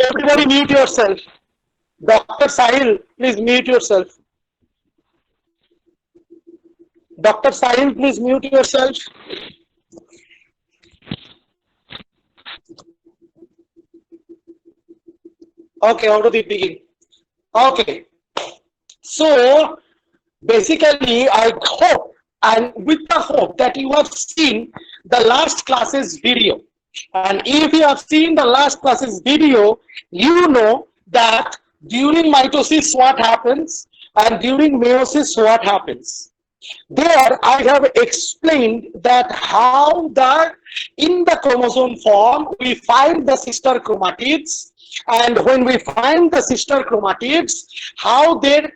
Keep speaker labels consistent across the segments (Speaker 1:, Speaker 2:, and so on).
Speaker 1: everybody mute yourself. Dr. Sahil, please mute yourself. Dr. Sahil, please mute yourself. Okay, how do we begin? Okay. So basically, I hope and with the hope that you have seen the last class's video. And if you have seen the last class's video, you know that during mitosis what happens and during meiosis what happens. There I have explained that how the in the chromosome form we find the sister chromatids, and when we find the sister chromatids, how they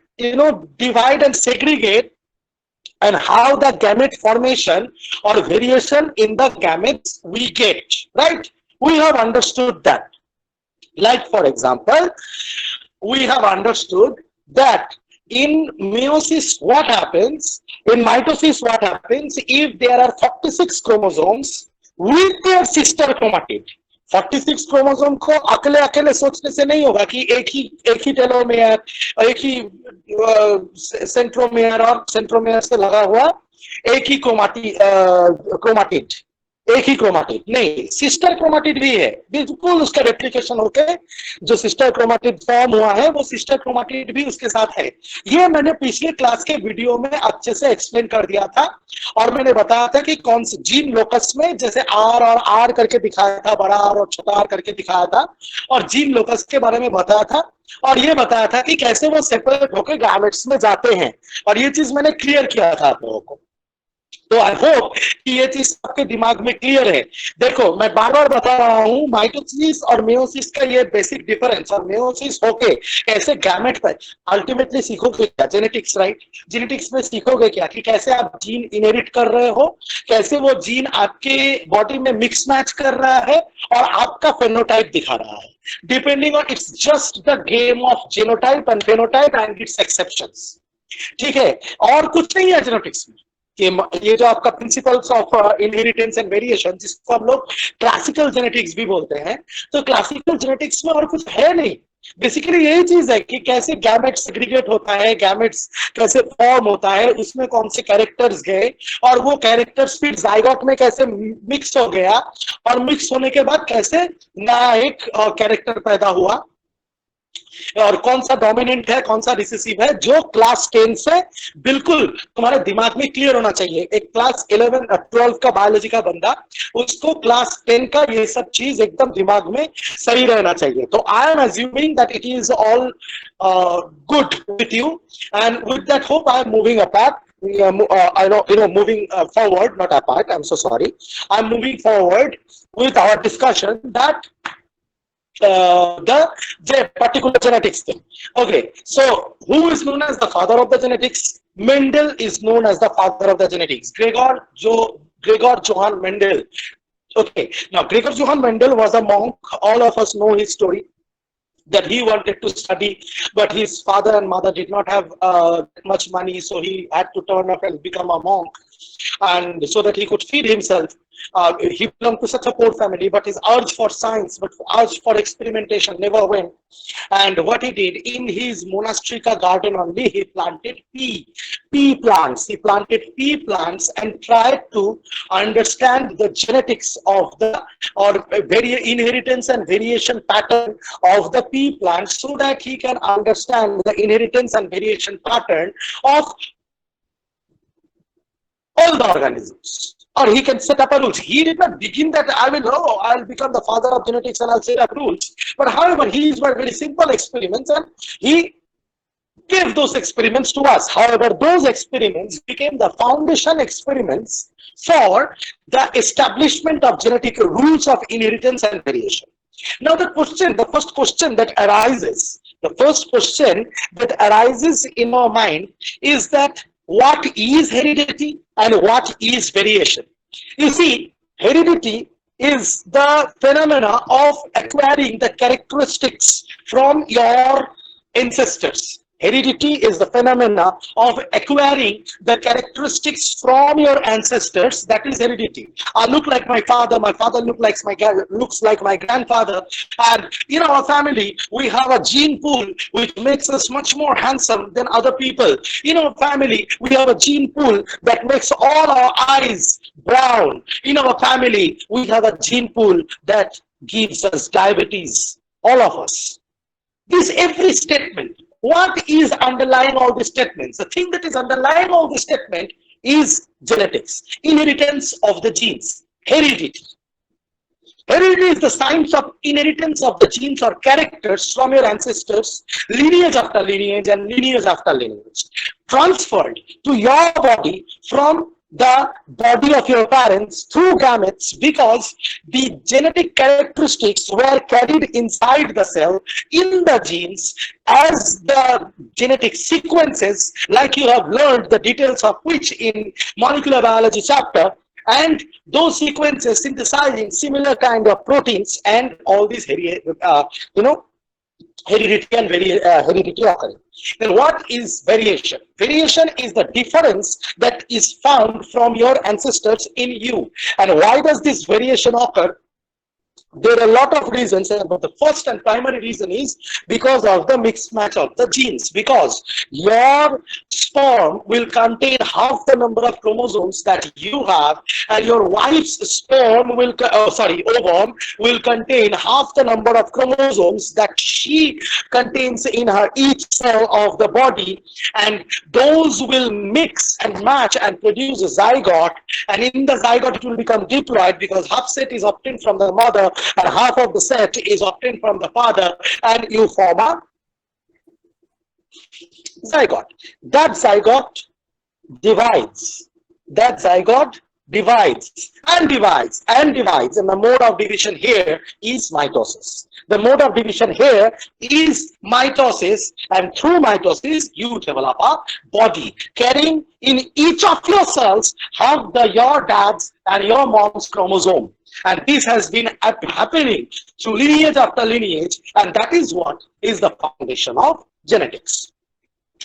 Speaker 1: divide and segregate, and how the gamete formation or variation in the gametes we get, right? We have understood that. Like for example, we have understood that in meiosis what happens, in mitosis what happens, if there are 46 chromosomes with their sister chromatid. 46 chromosome को अकेले अकेले सोचने से नहीं होगा कि एक ही telomere, एक ही सेंट्रोमेयर और सेंट्रोमेयर से लगा हुआ एक ही क्रोमाटिड, एक ही क्रोमाटिड नहीं, सिस्टर क्रोमाटिड भी है, बिल्कुल उसका रेप्लिकेशन होके जो सिस्टर क्रोमाटिड फॉर्म हुआ है वो सिस्टर क्रोमाटिड भी उसके साथ है। ये मैंने पिछले क्लास के वीडियो में अच्छे से एक्सप्लेन कर दिया था, और मैंने बताया था कि कौन से जीन लोकस में जैसे आर और आर करके दिखाया था, बड़ा आर और छोटा आर करके दिखाया था, और जीन लोकस के बारे में बताया था, और ये बताया था कि कैसे वो सेपरेट होकर गैमेट्स में जाते हैं, और ये चीज मैंने क्लियर किया था आप लोगों को। तो आई होप कि ये चीज आपके दिमाग में क्लियर है। देखो मैं बार बार बता रहा हूं, माइटोसिस और मेयोसिस का ये बेसिक डिफरेंस, और मेयोसिस होके कैसे गैमेट पर अल्टीमेटली सीखोगे क्या, जेनेटिक्स, राइट? जेनेटिक्स में सीखोगे क्या कि कैसे आप जीन इनहेरिट कर रहे हो, कैसे वो जीन आपके बॉडी में मिक्स मैच कर रहा है और आपका फेनोटाइप दिखा रहा है, depending on, it's just the game of genotype and phenotype and it's exceptions. ठीक है, और कुछ नहीं है जेनेटिक्स में। ये जो आपका principles of inheritance and variation, जिसको हम लोग क्लासिकल जेनेटिक्स भी बोलते हैं, तो क्लासिकल जेनेटिक्स में और कुछ है नहीं। बेसिकली यही चीज है कि कैसे गैमेट्स सेग्रीगेट होता है, गैमेट्स कैसे फॉर्म होता है, उसमें कौन से कैरेक्टर्स गए, और वो कैरेक्टर्स फिर जाइगोट में कैसे मिक्स हो गया, और मिक्स होने के बाद कैसे नया एक कैरेक्टर पैदा हुआ, और कौन सा डोमिनेंट है, कौन सा रिसेसिव है, जो क्लास 10 से बिल्कुल तुम्हारे दिमाग में क्लियर होना चाहिए। एक क्लास 11 12 का बायोलॉजी का बंदा, उसको क्लास 10 का ये सब चीज एकदम दिमाग में सही रहना चाहिए। तो I am assuming that it is all good with you, and with that hope I am moving apart. Moving forward, not apart. I'm so sorry. I'm moving forward with our discussion that the particular genetics thing. Okay, so who is known as the father of the genetics? Mendel is known as the father of the genetics. Gregor Johann Mendel. Okay, now Gregor Johann Mendel was a monk. All of us know his story, that he wanted to study, but his father and mother did not have much money, so he had to turn up and become a monk, and so that he could feed himself. He belonged to such a poor family, but his urge for science, but urge for experimentation never went. And what he did, in his monastic garden only, he planted pea plants. He planted pea plants and tried to understand the genetics of the, or inheritance and variation pattern of the pea plants, so that he can understand the inheritance and variation pattern of all the organisms, or he can set up a rules. He did not begin that I'll become the father of genetics and I'll set up rules. But however, he made very simple experiments and he gave those experiments to us. However, those experiments became the foundation experiments for the establishment of genetic rules of inheritance and variation. Now the first question that arises in our mind is that what is heredity and what is variation? You see, heredity is the phenomena of acquiring the characteristics from your ancestors. Heredity is the phenomena of acquiring the characteristics from your ancestors. That is heredity. I look like my father looks like my grandfather, and in our family we have a gene pool which makes us much more handsome than other people. In our family we have a gene pool that makes all our eyes brown. In our family we have a gene pool that gives us diabetes. All of us. This every statement. What is underlying all these statements? The thing that is underlying all this statement is genetics, inheritance of the genes, heredity. Heredity is the science of inheritance of the genes or characters from your ancestors, lineage after lineage and lineage after lineage, transferred to your body from the body of your parents through gametes, because the genetic characteristics were carried inside the cell in the genes as the genetic sequences, like you have learned the details of which in molecular biology chapter, and those sequences synthesizing similar kind of proteins and all these heredity and heredity occurring. Then what is variation? Variation is the difference that is found from your ancestors in you. And why does this variation occur? There are a lot of reasons, but the first and primary reason is because of the mixed match of the genes. Because your sperm will contain half the number of chromosomes that you have, and your wife's sperm will, ovum will contain half the number of chromosomes that she contains in her each cell of the body, and those will mix and match and produce a zygote, and in the zygote it will become diploid because half set is obtained from the mother and half of the set is obtained from the father, and you form a zygote. That zygote divides. That zygote divides and divides and divides, and the mode of division here is mitosis. The mode of division here is mitosis, and through mitosis you develop a body carrying in each of your cells have your dad's and your mom's chromosome. And this has been happening through lineage after lineage, and that is what is the foundation of genetics.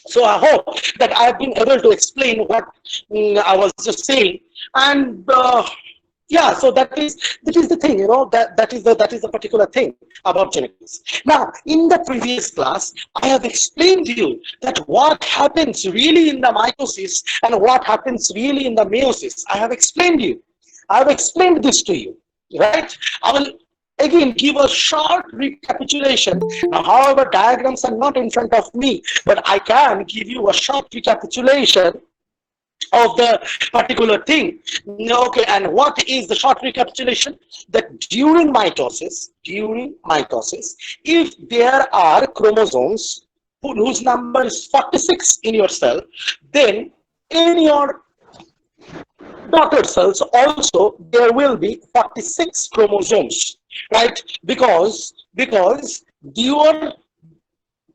Speaker 1: So I hope that I have been able to explain what I was just saying, and yeah, so that is the thing, that is the particular thing about genetics. Now, in the previous class, I have explained to you that what happens really in the mitosis and what happens really in the meiosis. I have explained this to you, right? I will again give a short recapitulation. Now, however, diagrams are not in front of me, but I can give you a short recapitulation of the particular thing. Okay, and what is the short recapitulation? That during mitosis, if there are chromosomes whose number is 46 in your cell, then in your daughter cells also there will be 46 chromosomes, right? Because your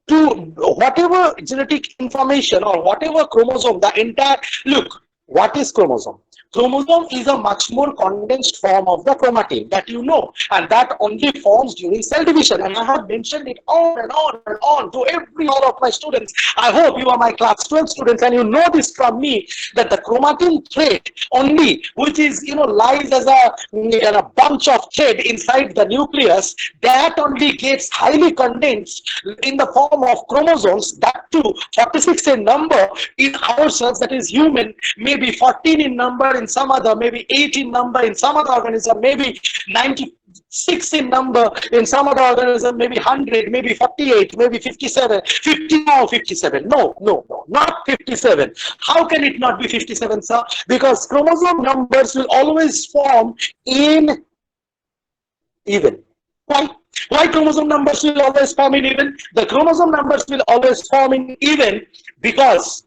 Speaker 1: to whatever genetic information or whatever chromosome, the entire, look, what is chromosome? Chromosome is a much more condensed form of the chromatin that you know, and that only forms during cell division. And I have mentioned it on and on and on to all of my students. I hope you are my class 12 students and you know this from me, that the chromatin thread only, which is, lies as a bunch of thread inside the nucleus, that only gets highly condensed in the form of chromosomes, that too 46 in number in ourselves, that is human, maybe 14 in number in some other, maybe 8 in number in some other organism, maybe 96 in number in some other organism, maybe 100, maybe 48, maybe 57, 50 or 57. No, not 57. How can it not be 57, sir? Because chromosome numbers will always form in even. Why chromosome numbers will always form in even? The chromosome numbers will always form in even because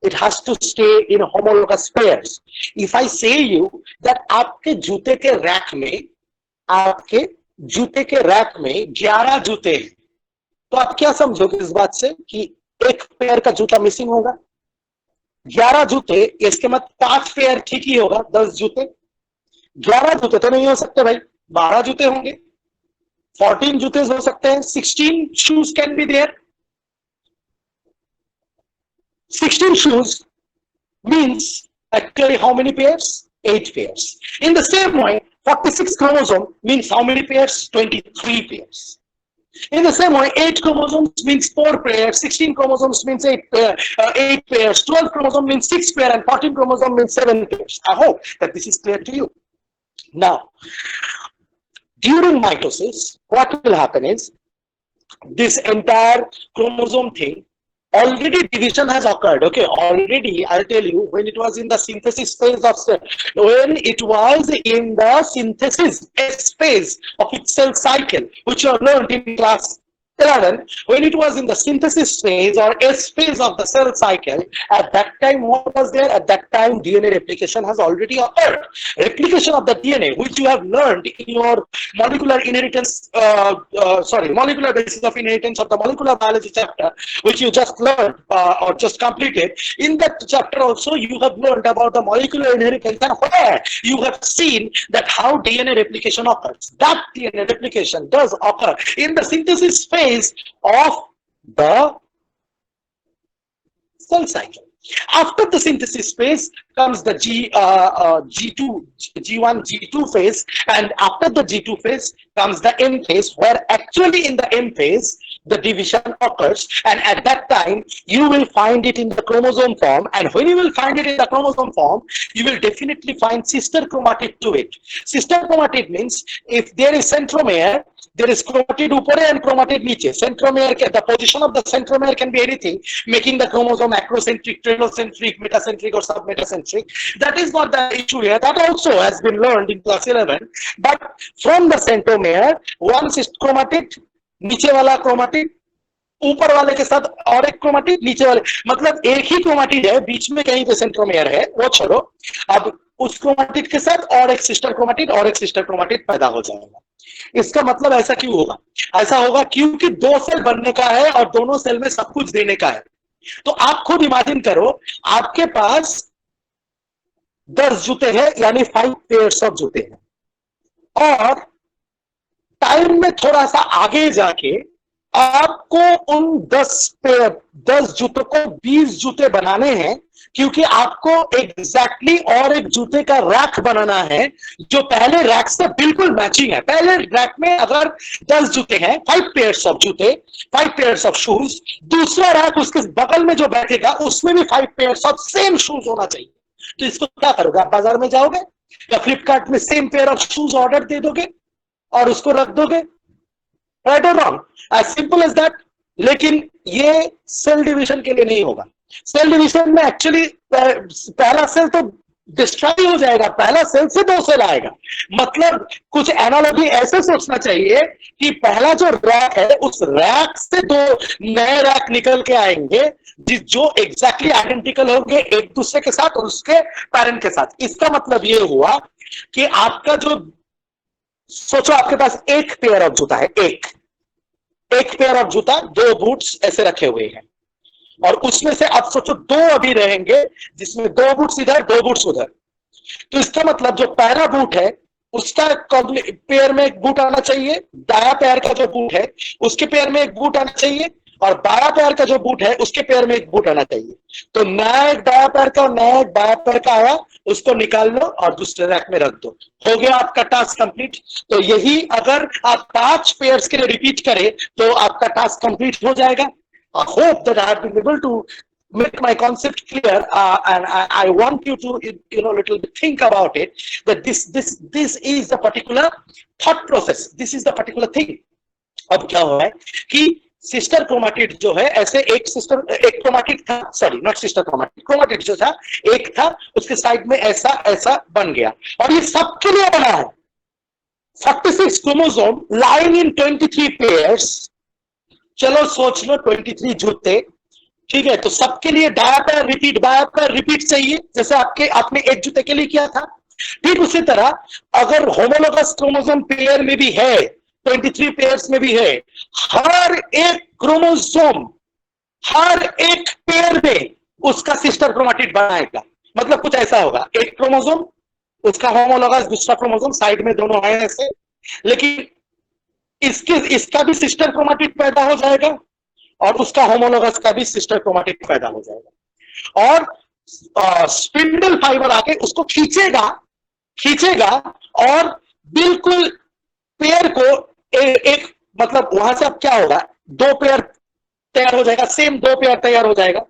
Speaker 1: it has to stay in homologous pairs. If I say you that आपके जूते के rack में 11 जूते हैं, तो आप क्या समझोगे इस बात से कि एक पेयर का जूता मिसिंग होगा? 11 जूते, इसके मतलब 5 पेयर ठीक ही होगा, 10 जूते। 11 जूते तो नहीं हो सकते भाई, 12 जूते होंगे, 14 जूते हो सकते हैं, 16 shoes can be there. 16 shoes means actually how many pairs? 8 pairs. In the same way, 46 chromosome means how many pairs? 23 pairs. In the same way, 8 chromosomes means 4 pairs, 16 chromosomes means 8 pairs, 12 chromosomes means 6 pairs, and 14 chromosomes means 7 pairs. I hope that this is clear to you. Now, during mitosis, what will happen is this entire chromosome thing, already division has occurred. Okay, already I'll tell you, when it was in the synthesis phase of cell, when it was in the synthesis S phase of its cell cycle, which you have learned in class 11, when it was in the synthesis phase or S phase of the cell cycle, at that time what was there? At that time DNA replication has already occurred. Replication of the DNA, which you have learned in your molecular inheritance, molecular basis of inheritance of the molecular biology chapter, which you just learned or just completed. In that chapter also you have learned about the molecular inheritance, and where you have seen that how DNA replication occurs. That DNA replication does occur in the synthesis phase of the cell cycle. After the synthesis phase comes the G1, G2 phase, and after the G2 phase comes the M phase, where actually in the M phase the division occurs, and at that time you will find it in the chromosome form, and when you will find it in the chromosome form, you will definitely find sister chromatid to it. Sister chromatid means if there is centromere, there is chromatid upore and chromatid niche. Centromere, the position of the centromere can be anything, making the chromosome acrocentric, telocentric, metacentric or submetacentric. That is not the issue here. That also has been learned in class 11. But from the centromere, one chromatid, नीचे वाला chromatid ऊपर वाले के साथ और एक chromatid नीचे वाले, मतलब एक ही क्रोमाटिड है, बीच में कहीं पे सेंट्रोमेयर है, वो छोड़ो, अब उस क्रोमाटिड के साथ और एक सिस्टर क्रोमाटिड पैदा हो जाएगा. इसका मतलब ऐसा क्यों होगा? ऐसा होगा क्योंकि 2 सेल बनने का है और दोनों सेल में सब कुछ देने का है. तो आप खुद इमेजिन करो, आपके पास 10 जूते हैं, यानी 5 पेयर्स ऑफ जूते हैं, और टाइम में थोड़ा सा आगे जाके आपको उन 10 जूतों को 20 जूते बनाने हैं, क्योंकि आपको एग्जैक्टली और एक जूते का रैक बनाना है जो पहले रैक से बिल्कुल मैचिंग है. पहले रैक में अगर 10 जूते हैं, 5 पेयर्स ऑफ जूते, 5 पेयर्स ऑफ शूज, दूसरा रैक उसके बगल में जो बैठेगा उसमें भी 5 पेयर्स ऑफ सेम शूज होना चाहिए. तो इसको क्या करोगे? आप बाजार में जाओगे या फ्लिपकार्ट में same pair of shoes order दे दोगे और उसको रख दोगे. राइट और wrong? As simple as that. लेकिन ये सेल डिवीजन के लिए नहीं होगा. सेल डिवीजन में एक्चुअली पहला सेल तो डिस्ट्रॉय हो जाएगा, पहला सेल से 2 सेल आएगा. मतलब कुछ एनालॉजी ऐसे सोचना चाहिए कि पहला जो रैक है उस रैक से 2 नए रैक निकल के आएंगे जो एग्जैक्टली आइडेंटिकल होंगे एक दूसरे के साथ और उसके पैरेंट के साथ. इसका मतलब ये हुआ कि आपका जो, सोचो आपके पास एक पेयर ऑफ जूता है, एक पेयर ऑफ जूता, 2 बूट्स ऐसे रखे हुए हैं, और उसमें से आप सोचो 2 अभी रहेंगे जिसमें 2 बूट्स इधर 2 बूट्स उधर. तो इसका मतलब जो पहला बूट है उसका पेयर में एक बूट आना चाहिए, दाया पैर का जो बूट है उसके पेयर में एक बूट आना चाहिए, और बाया पैर का जो बूट है उसके पैर में एक बूट आना चाहिए. तो नया एक दाया पैर का और नया एक बाया पैर का आया, उसको निकाल लो और दूसरे रैक में रख दो, हो गया आपका टास्क कंप्लीट. तो यही अगर आप 5 पेयर्स के लिए रिपीट करें तो आपका टास्क कंप्लीट हो जाएगा. I hope that I have been able to make my concept clear, and I want you to, little bit think about it, that this is the particular thought process, this is the particular thing. अब क्या हुआ है कि sister chromatid जो है, ऐसे एक chromatid था, सॉरी नॉट सिस्टर क्रोमाटिड जो था एक था, उसके साइड में ऐसा बन गया, और ये सबके लिए बना है. 46 क्रोमोसोम लाइंग इन 23 पेयर्स. चलो सोच लो 23 जूते, ठीक है. तो सबके लिए बाया पैर रिपीट चाहिए, जैसे आपने एक जूते के लिए किया था. ठीक उसी तरह अगर होमोलोगस क्रोमोसोम पेयर में भी है, 23 पेयर्स में भी है, हर एक क्रोमोसोम, हर एक पेयर में उसका सिस्टर क्रोमाटिड बनाएगा. मतलब कुछ ऐसा होगा, एक क्रोमोसोम उसका होमोलोगस, दूसरा क्रोमोसोम साइड में दोनों है ऐसे, लेकिन इसका भी सिस्टर क्रोमाटिड पैदा हो जाएगा और उसका होमोलोगस का भी सिस्टर क्रोमाटिड पैदा हो जाएगा. और स्पिंडल फाइबर आके उसको खींचेगा खींचेगा और बिल्कुल पेयर को एक मतलब वहां से अब क्या होगा, दो पेयर तैयार हो जाएगा, सेम दो पेयर तैयार हो जाएगा।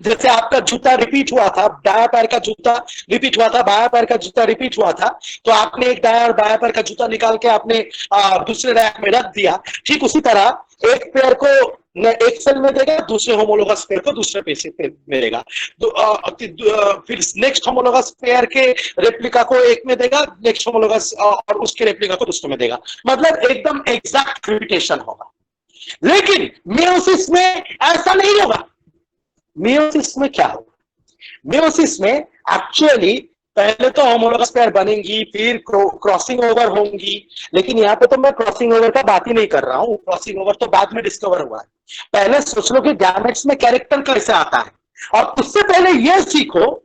Speaker 1: जैसे आपका जूता रिपीट हुआ था, दाया पैर का जूता रिपीट हुआ था, बाया पैर का जूता रिपीट हुआ था, तो आपने एक दाया और बाया पैर का जूता निकाल के आपने दूसरे रैक में रख दिया। ठीक उसी तरह एक पेयर को एक सेल में देगा, दूसरे होमोलोगस पेयर को दूसरे पेयर में देगा, फिर नेक्स्ट होमोलोगस पेयर के रेप्लिका को एक में देगा, नेक्स्ट होमोलोगस और उसके रेप्लिका को दूसरे में देगा, मतलब एकदम एग्जैक्ट रिपीटेशन होगा। लेकिन मियोसिस में ऐसा नहीं होगा। मियोसिस में क्या होगा, मियोसिस में एक्चुअली पहले तो होमोलोगस पेयर बनेंगी, फिर क्रॉसिंग ओवर होंगी, लेकिन यहाँ पे तो मैं क्रॉसिंग ओवर का बात ही नहीं कर रहा हूं, क्रॉसिंग ओवर तो बाद में डिस्कवर हुआ है। पहले सोच लो कि गैमेट्स में कैरेक्टर कैसे आता है, और उससे पहले ये सीखो,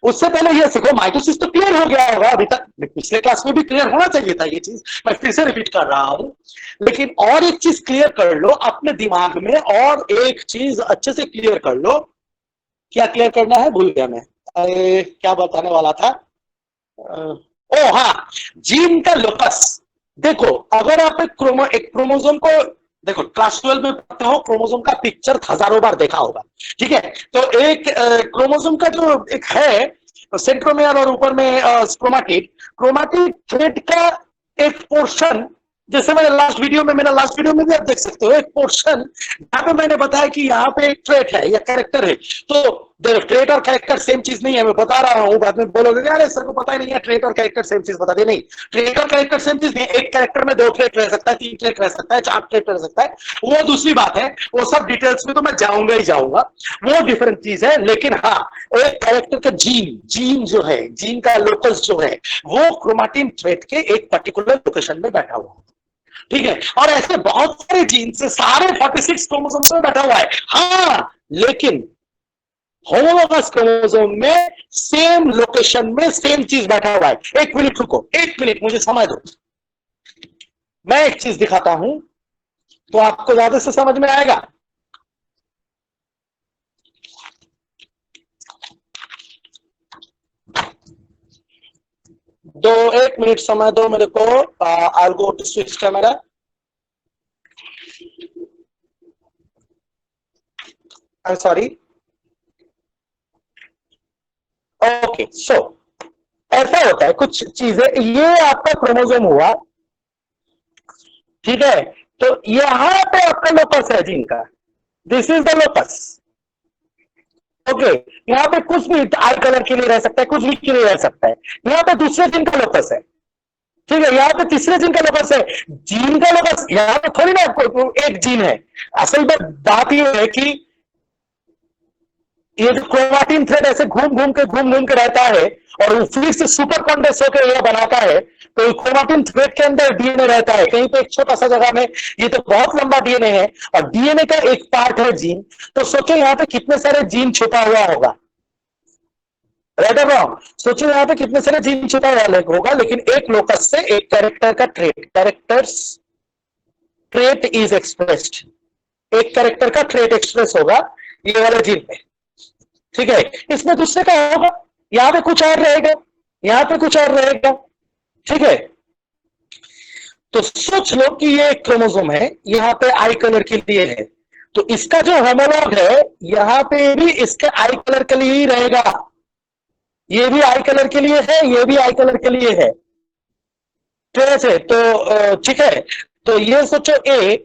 Speaker 1: उससे पहले ये सीखो, माइटोसिस तो क्लियर हो गया होगा अभी तक, पिछले क्लास में भी क्लियर होना चाहिए था ये चीज, मैं फिर से रिपीट कर रहा हूं। लेकिन और एक चीज क्लियर कर लो अपने दिमाग में, और एक चीज अच्छे से क्लियर कर लो। क्या क्लियर करना है भूल गया मैं, क्या बताने वाला था। ओ हाँ, जीन का लोकस। देखो अगर आप एक क्रोमोसोम को देखो, क्लास 12 में पढ़ते हो, क्रोमोसोम का पिक्चर हजारों बार देखा होगा, ठीक है। तो एक क्रोमोसोम का जो एक है सेंट्रोमियर और ऊपर में क्रोमाटिड, क्रोमाटिड थ्रेड का एक पोर्शन, जैसे मैंने लास्ट वीडियो में भी आप देख सकते हो, एक पोर्शन यहाँ पे मैंने बताया कि यहाँ पे एक ट्रेट है या कैरेक्टर है। तो ट्रेट और कैरेक्टर सेम चीज नहीं है, मैं बता रहा हूँ, बाद में बोलोगे यार सर को पता ही नहीं है, ट्रेट और कैरेक्टर सेम चीज बता दे। नहीं, ट्रेट और कैरेक्टर सेम चीज नहीं, एक कैरेक्टर में दो ट्रेट रह सकता है, तीन ट्रेट रह सकता है, चार ट्रेट रह सकता है, वो दूसरी बात है, वो सब डिटेल्स में तो मैं जाऊंगा ही जाऊंगा, वो डिफरेंट चीज है। लेकिन हाँ, एक कैरेक्टर का जीन जो है, जीन का लोकस जो है, वो क्रोमाटिन थ्रेड के एक पर्टिकुलर लोकेशन में बैठा हुआ है, ठीक है। और ऐसे बहुत सारे जीन से सारे 46 क्रोमोसोम में बैठा हुआ है। हाँ, लेकिन होमोलोगस क्रोमोसोम में सेम लोकेशन में सेम चीज बैठा हुआ है। एक मिनट रुको, एक मिनट मुझे समझ दो, मैं एक चीज दिखाता हूं तो आपको ज्यादा से समझ में आएगा। एक मिनट समय दो मेरे को, I go to switch camera. I am sorry. Okay, so ऐसा होता है कुछ चीजें, ये आपका क्रोमोसोम हुआ, ठीक है। तो यहां पे आपका लोकस है जीन का, this is the locus, okay. यहाँ पे कुछ भी आई कलर के लिए रह सकता है, कुछ भी के लिए रह सकता है। यहाँ पे दूसरे जीन का लोकस है, ठीक है। यहाँ पे तीसरे जीन का लोकस है, जीन का लोकस यहाँ पे थोड़ी ना एक जीन है। असल में बात यह है कि ये जो क्रोमाटिन थ्रेड ऐसे घूम घूम के रहता है और फिर से सुपर कॉन्डेंस होकर यह बनाता है, तो क्रोमाटिन थ्रेड के अंदर डीएनए रहता है, कहीं पे एक छोटा सा जगह में, ये तो बहुत लंबा डीएनए है, और डीएनए का एक पार्ट है जीन। तो सोचो यहाँ पे कितने सारे जीन छुपा हुआ होगा, राइट और रॉन्ग। सोचो यहाँ पे कितने सारे जीन छुपा हुआ होगा, लेकिन एक लोकस से एक कैरेक्टर का ट्रेट इज एक्सप्रेस्ड, एक कैरेक्टर का ट्रेट एक्सप्रेस होगा ये वाले जीन में, ठीक है। इसमें दूसरे का होगा, यहां पे कुछ और रहेगा, यहां पे कुछ और रहेगा, ठीक है। तो सोच लो कि ये एक क्रोमोसोम है, यहां पे आई कलर के लिए है, तो इसका जो होमोलॉग है यहां पे भी इसके आई कलर के लिए ही रहेगा, ये भी आई कलर के लिए है, ये भी आई कलर के लिए है, तो ठीक है। तो ये सोचो ए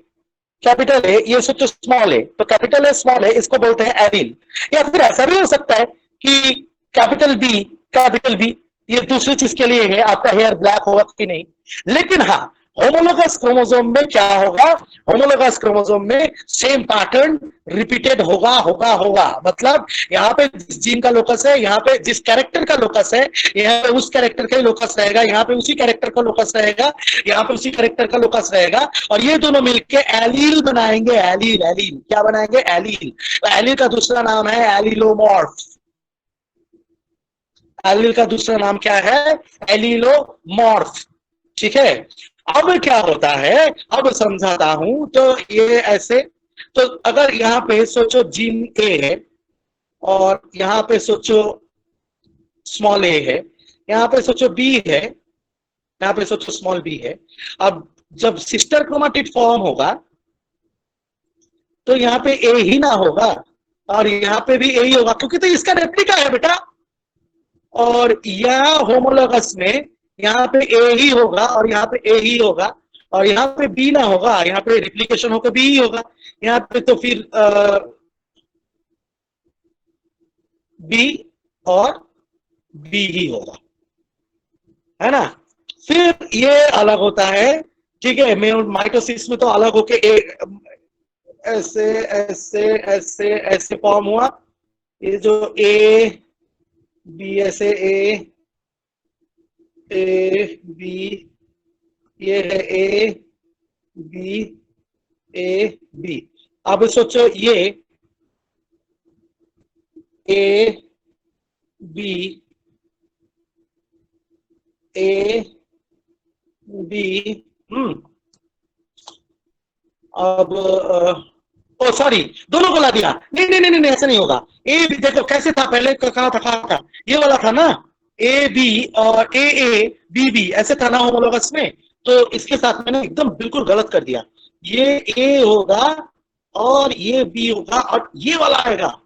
Speaker 1: कैपिटल ए, ये सोचो स्मॉल ए, तो कैपिटल ए स्मॉल ए इसको बोलते हैं एलील। या फिर ऐसा भी हो सकता है कि कैपिटल बी ये दूसरी चीज के लिए है, आपका हेयर ब्लैक होगा कि नहीं। लेकिन हाँ, होमोलोगस क्रोमोसोम में क्या होगा, होमोलोगस क्रोमोसोम में सेम पैटर्न रिपीटेड होगा, मतलब यहाँ पे जिस जीन का लोकस है, यहाँ पे जिस कैरेक्टर का लोकस है, यहाँ पे उस कैरेक्टर का लोकस रहेगा, यहाँ पे उसी कैरेक्टर का लोकस रहेगा, यहाँ पे उसी कैरेक्टर का लोकस रहेगा, और ये दोनों मिलके एलील बनाएंगे। एलील क्या बनाएंगे, एलील। एलील का दूसरा नाम है एलीलोमॉर्फ। एलील का दूसरा नाम क्या है, एलीलोमॉर्फ, ठीक है। अब क्या होता है, अब समझाता हूं। तो ये ऐसे, तो अगर यहाँ पे सोचो जीन ए है, और यहाँ पे सोचो स्मॉल ए है, यहाँ पे सोचो बी है, यहाँ पे सोचो स्मॉल बी है। अब जब सिस्टर क्रोमाटिड फॉर्म होगा तो यहाँ पे ए ही ना होगा और यहाँ पे भी ए ही होगा, क्योंकि तो इसका रेप्लिका है बेटा। और यहाँ होमोलोगस में यहाँ पे ए ही होगा और यहाँ पे ए ही होगा और यहाँ पे बी ना होगा, यहाँ पे रिप्लिकेशन होकर बी ही होगा। यहाँ पे तो फिर बी और बी ही होगा, है ना। फिर ये अलग होता है, ठीक है। माइटोसिस में तो अलग होके ऐसे ऐसे ऐसे ऐसे फॉर्म हुआ। ये जो ए बी ऐसे ए बी, ये है ए बी ए बी। अब सोचो ये ए बी ए बी, अब ओ सॉरी, दोनों को ला दिया। नहीं नहीं नहीं नहीं, ऐसा नहीं होगा। ए बी देखो कैसे था, पहले कहा था, ये वाला था ना, ए बी और ए बी बी ऐसे था ना होमोलोगस में। तो इसके साथ मैंने एकदम बिल्कुल गलत कर दिया। ये ए होगा और ये बी होगा और ये वाला आएगा।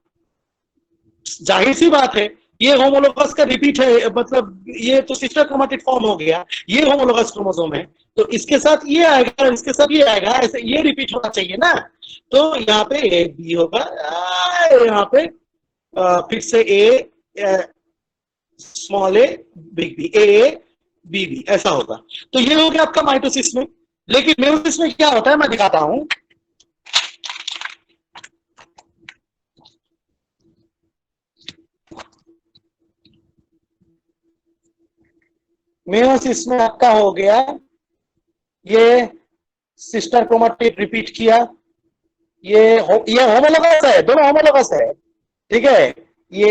Speaker 1: जाहिर सी बात है, ये होमोलोगस का रिपीट है, मतलब ये तो सिस्टर क्रोमेटिड फॉर्म हो गया, ये होमोलोगस क्रोमोसोम है, तो इसके साथ ये आएगा और इसके साथ ये आएगा, ऐसे ये रिपीट होना चाहिए ना। तो यहाँ पे ए बी होगा, यहाँ पे फिर से A small A big B, A B B ऐसा होगा। तो ये हो गया आपका माइटोसिस में। लेकिन मेयोसिस में क्या होता है मैं दिखाता हूं। मेयोसिस में आपका हो गया, ये सिस्टर क्रोमेटिड रिपीट किया, ये होमोलोगस है, दोनों होमोलोगस है, ठीक है। ये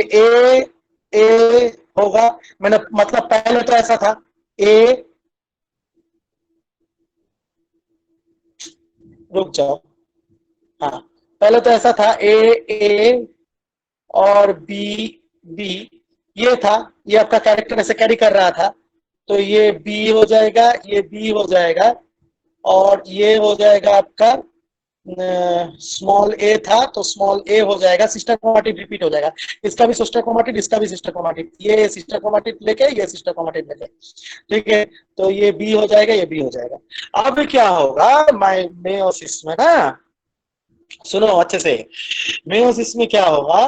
Speaker 1: ए होगा, मैंने मतलब पहले तो ऐसा था ए, रुक जाओ, हाँ पहले तो ऐसा था ए और बी बी, ये था, ये आपका कैरेक्टर ऐसे कैरी कर रहा था। तो ये बी हो जाएगा, ये बी हो जाएगा और ये हो जाएगा आपका स्मॉल ए था तो स्मॉल ए हो जाएगा, सिस्टर क्रोमेटिड रिपीट हो जाएगा। इसका भी सिस्टर क्रोमेटिड, इसका भी सिस्टर क्रोमेटिड, ये सिस्टर क्रोमेटिड लेके ये सिस्टर क्रोमेटिड लेके, ठीक है। तो ये बी हो जाएगा, ये बी हो जाएगा। अब क्या होगा मेयोसिस में ना, सुनो अच्छे से, मेयोसिस में क्या होगा,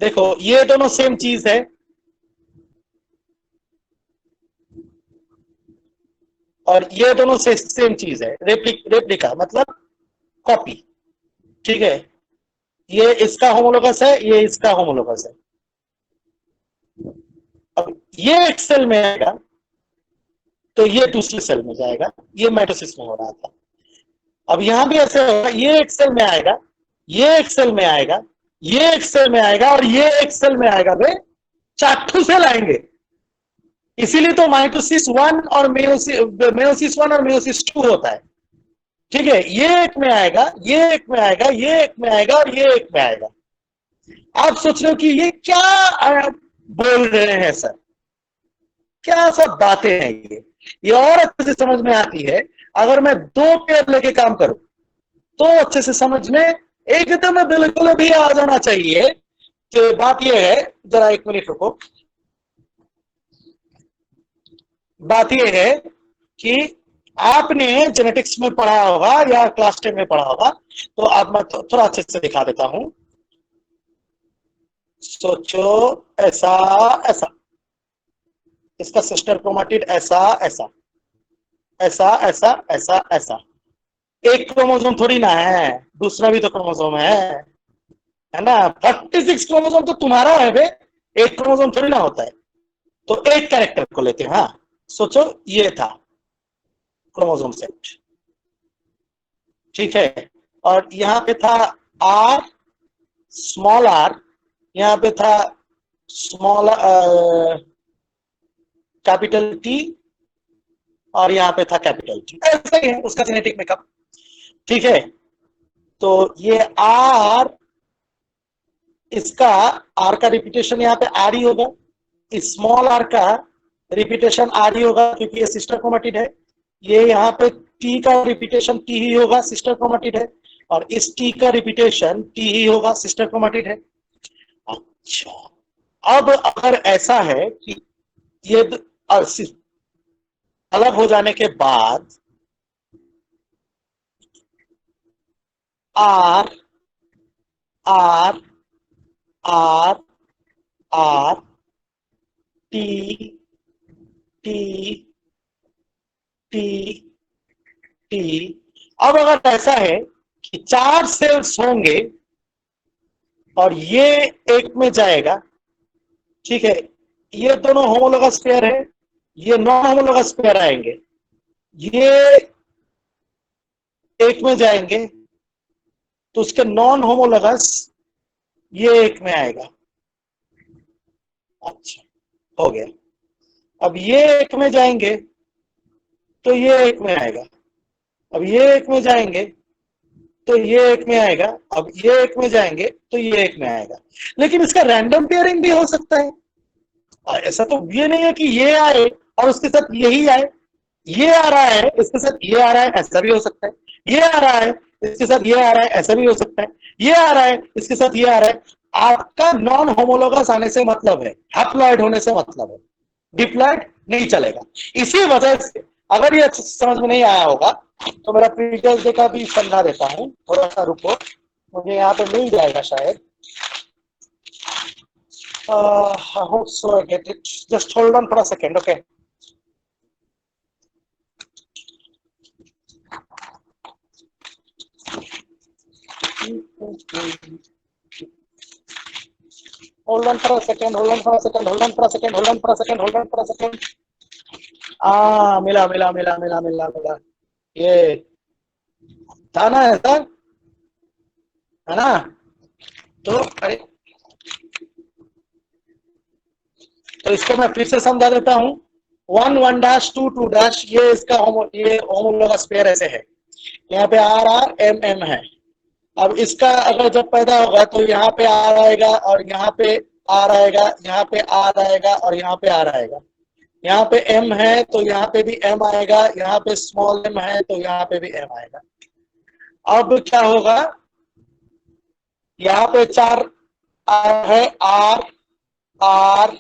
Speaker 1: देखो ये दोनों सेम चीज है और ये दोनों सेम चीज है, रेप्लिका मतलब कॉपी, ठीक है। ये इसका होमोलोगस है, ये इसका होमोलोगस है। अब ये एक सेल में आएगा तो ये दूसरे सेल में जाएगा, ये माइटोसिस में हो रहा था। अब यहां भी ऐसे होगा, ये एक सेल में आएगा, ये एक सेल में आएगा, ये एक सेल में आएगा और ये एक सेल में आएगा, वे चार सेल आएंगे। इसीलिए तो माइटोसिस 1 और मेयोसिस 1 और मेयोसिस 2 होता है, ठीक है। ये एक में आएगा, ये एक में आएगा, ये एक में आएगा और ये एक में आएगा। आप सोच रहे हो कि ये क्या बोल रहे हैं सर, क्या सब बातें हैं ये और अच्छे से समझ में आती है अगर मैं दो पेयर लेके काम करूं, तो अच्छे से समझ में एकदम बिल्कुल भी आ जाना चाहिए। तो बात ये है, जरा एक मिनट रुको, बात यह है कि आपने जेनेटिक्स में पढ़ा होगा या क्लास 10 में पढ़ा होगा, तो आप मैं थोड़ा अच्छे से दिखा देता हूं। सोचो ऐसा ऐसा, इसका सिस्टर क्रोमेटिड ऐसा ऐसा ऐसा ऐसा ऐसा ऐसा, एक क्रोमोसोम थोड़ी ना है, दूसरा भी तो क्रोमोसोम है ना। 46 क्रोमोसोम तो तुम्हारा है बे, एक क्रोमोसोम थोड़ी ना होता है। तो एक कैरेक्टर को लेते हैं, हाँ सोचो ये था क्रोमोसोम सेट, ठीक है। और यहां पे था आर, स्मॉल आर, यहां पे था स्मॉल कैपिटल टी और यहाँ पे था कैपिटल टी, ऐसा ही है उसका जेनेटिक मेकअप। ठीक है, तो ये आर, इसका आर का रिपीटेशन यहाँ पे आर ही होगा, स्मॉल आर का रिपीटेशन आर ही होगा क्योंकि ये सिस्टर क्रोमेटिड है। ये यहाँ पे टी का रिपीटेशन टी ही होगा, सिस्टर क्रोमेटिड है, और इस टी का रिपीटेशन टी ही होगा, सिस्टर क्रोमेटिड है। अच्छा, अब अगर ऐसा है कि ये अलग हो जाने के बाद R R R R T T T T, अब अगर ऐसा है कि 4 सेल्स होंगे और ये एक में जाएगा, ठीक है, ये दोनों होमोलोगस पेयर है, ये नॉन होमोलोगस पेयर आएंगे, ये एक में जाएंगे तो उसके नॉन होमोलोगस ये एक में आएगा। अच्छा, हो गया। अब ये एक में जाएंगे तो ये एक में आएगा, अब ये एक में जाएंगे तो ये एक में आएगा, अब ये एक में जाएंगे तो ये एक में आएगा। लेकिन इसका रैंडम पेयरिंग भी हो सकता है, ऐसा तो ये नहीं है कि ये आए और उसके साथ यही आए, ये आ रहा है इसके साथ ये आ रहा है, ऐसा भी हो सकता है, ये आ रहा है इसके साथ ये आ रहा है, ऐसा भी हो सकता है, ये आ रहा है इसके साथ ये आ रहा है। आपका नॉन होमोलोगस आने से मतलब है, हैप्लॉइड होने से मतलब है, डिप्लॉइड नहीं चलेगा। इसी वजह से अगर ये समझ में नहीं आया होगा तो मेरा प्रीवियस डे का भी समझा देता हूं, थोड़ा सा रुको, मुझे यहाँ पे मिल जाएगा शायद। I hope so I get it. Just hold on for a second, okay? Hold on for a second, hold on for a second, hold on for a second, hold on for a second, hold on for a second. मिला मिला मिला मिला मिला मिला, ये था ना ऐसा, है ना? तो अरे, तो इसको मैं फिर से समझा देता हूँ। 1 1 डैश 2 2 डैश, ये इसका ये होमोलोगस पेयर ऐसे है, यहाँ पे आर आर एम एम है। अब इसका अगर जब पैदा होगा तो यहाँ पे आर आएगा और यहाँ पे आर आएगा, यहाँ पे आर आएगा और यहाँ पे आर आएगा, यहाँ पे एम है तो यहाँ पे भी एम आएगा, यहाँ पे स्मॉल एम है तो यहाँ पे भी एम आएगा। अब क्या होगा, यहाँ पे 4 आर है, आर आर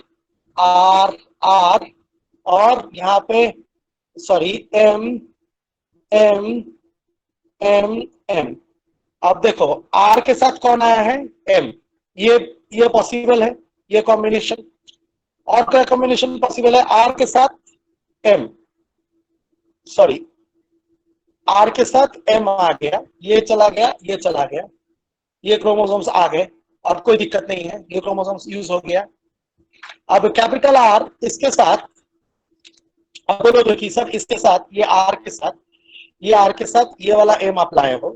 Speaker 1: आर आर, और यहाँ पे sorry M M M M. अब देखो आर के साथ कौन आया है, एम, ये पॉसिबल है, ये कॉम्बिनेशन। और क्या कॉम्बिनेशन पॉसिबल है, आर के साथ एम, सॉरी आर के साथ एम आ गया, ये चला गया, ये चला गया, ये क्रोमोसोम्स आ गए, अब कोई दिक्कत नहीं है, ये क्रोमोसोम्स यूज हो गया। अब कैपिटल आर इसके साथ, अब बोलो कि सर इसके साथ, ये आर के साथ, ये आर के साथ ये वाला एम आप लाए हो,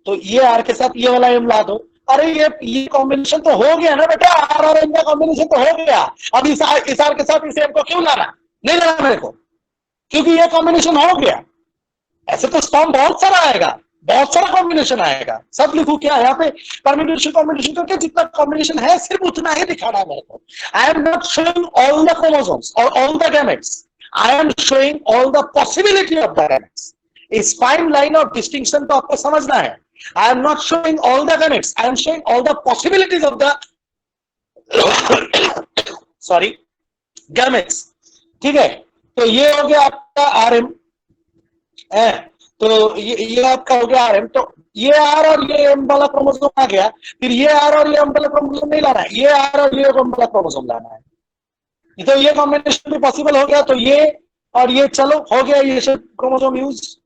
Speaker 1: तो ये आर के साथ ये वाला एम ला दो। अरे ये कॉम्बिनेशन तो हो गया ना बेटा, आर और एम का कॉम्बिनेशन तो हो गया। अब इस आर के साथ इस एम को क्यों लाना, नहीं लाना मेरे को, क्योंकि ये कॉम्बिनेशन हो गया। ऐसे तो स्टॉम बहुत सारा आएगा, बहुत सारा कॉम्बिनेशन आएगा, सब लिखू क्या यहाँ पे, कॉम्बिनेशन करके जितना कॉम्बिनेशन है सिर्फ उतना ही दिखाना है मेरे को। I am not showing all the chromosomes और all the gametes, I am showing all the possibility of the gametes. इस फाइन लाइन ऑफ डिस्टिंक्शन तो आपको समझना है। I am not showing all the gametes, I am showing all the possibilities of the sorry gametes. ठीक है, तो ये हो गया आपका आर एम, तो ये आपका हो गया आर एम। तो ये आर और ये एम वाला क्रोमोसोम आ गया, फिर ये आर और ये एम वाला क्रोमोसोम नहीं लाना है, ये आर और ये एम वाला क्रोमोसोम लाना है। तो ये कॉम्बिनेशन भी पॉसिबल हो गया, तो ये और ये चलो हो गया, ये क्रोमोसोम यूज।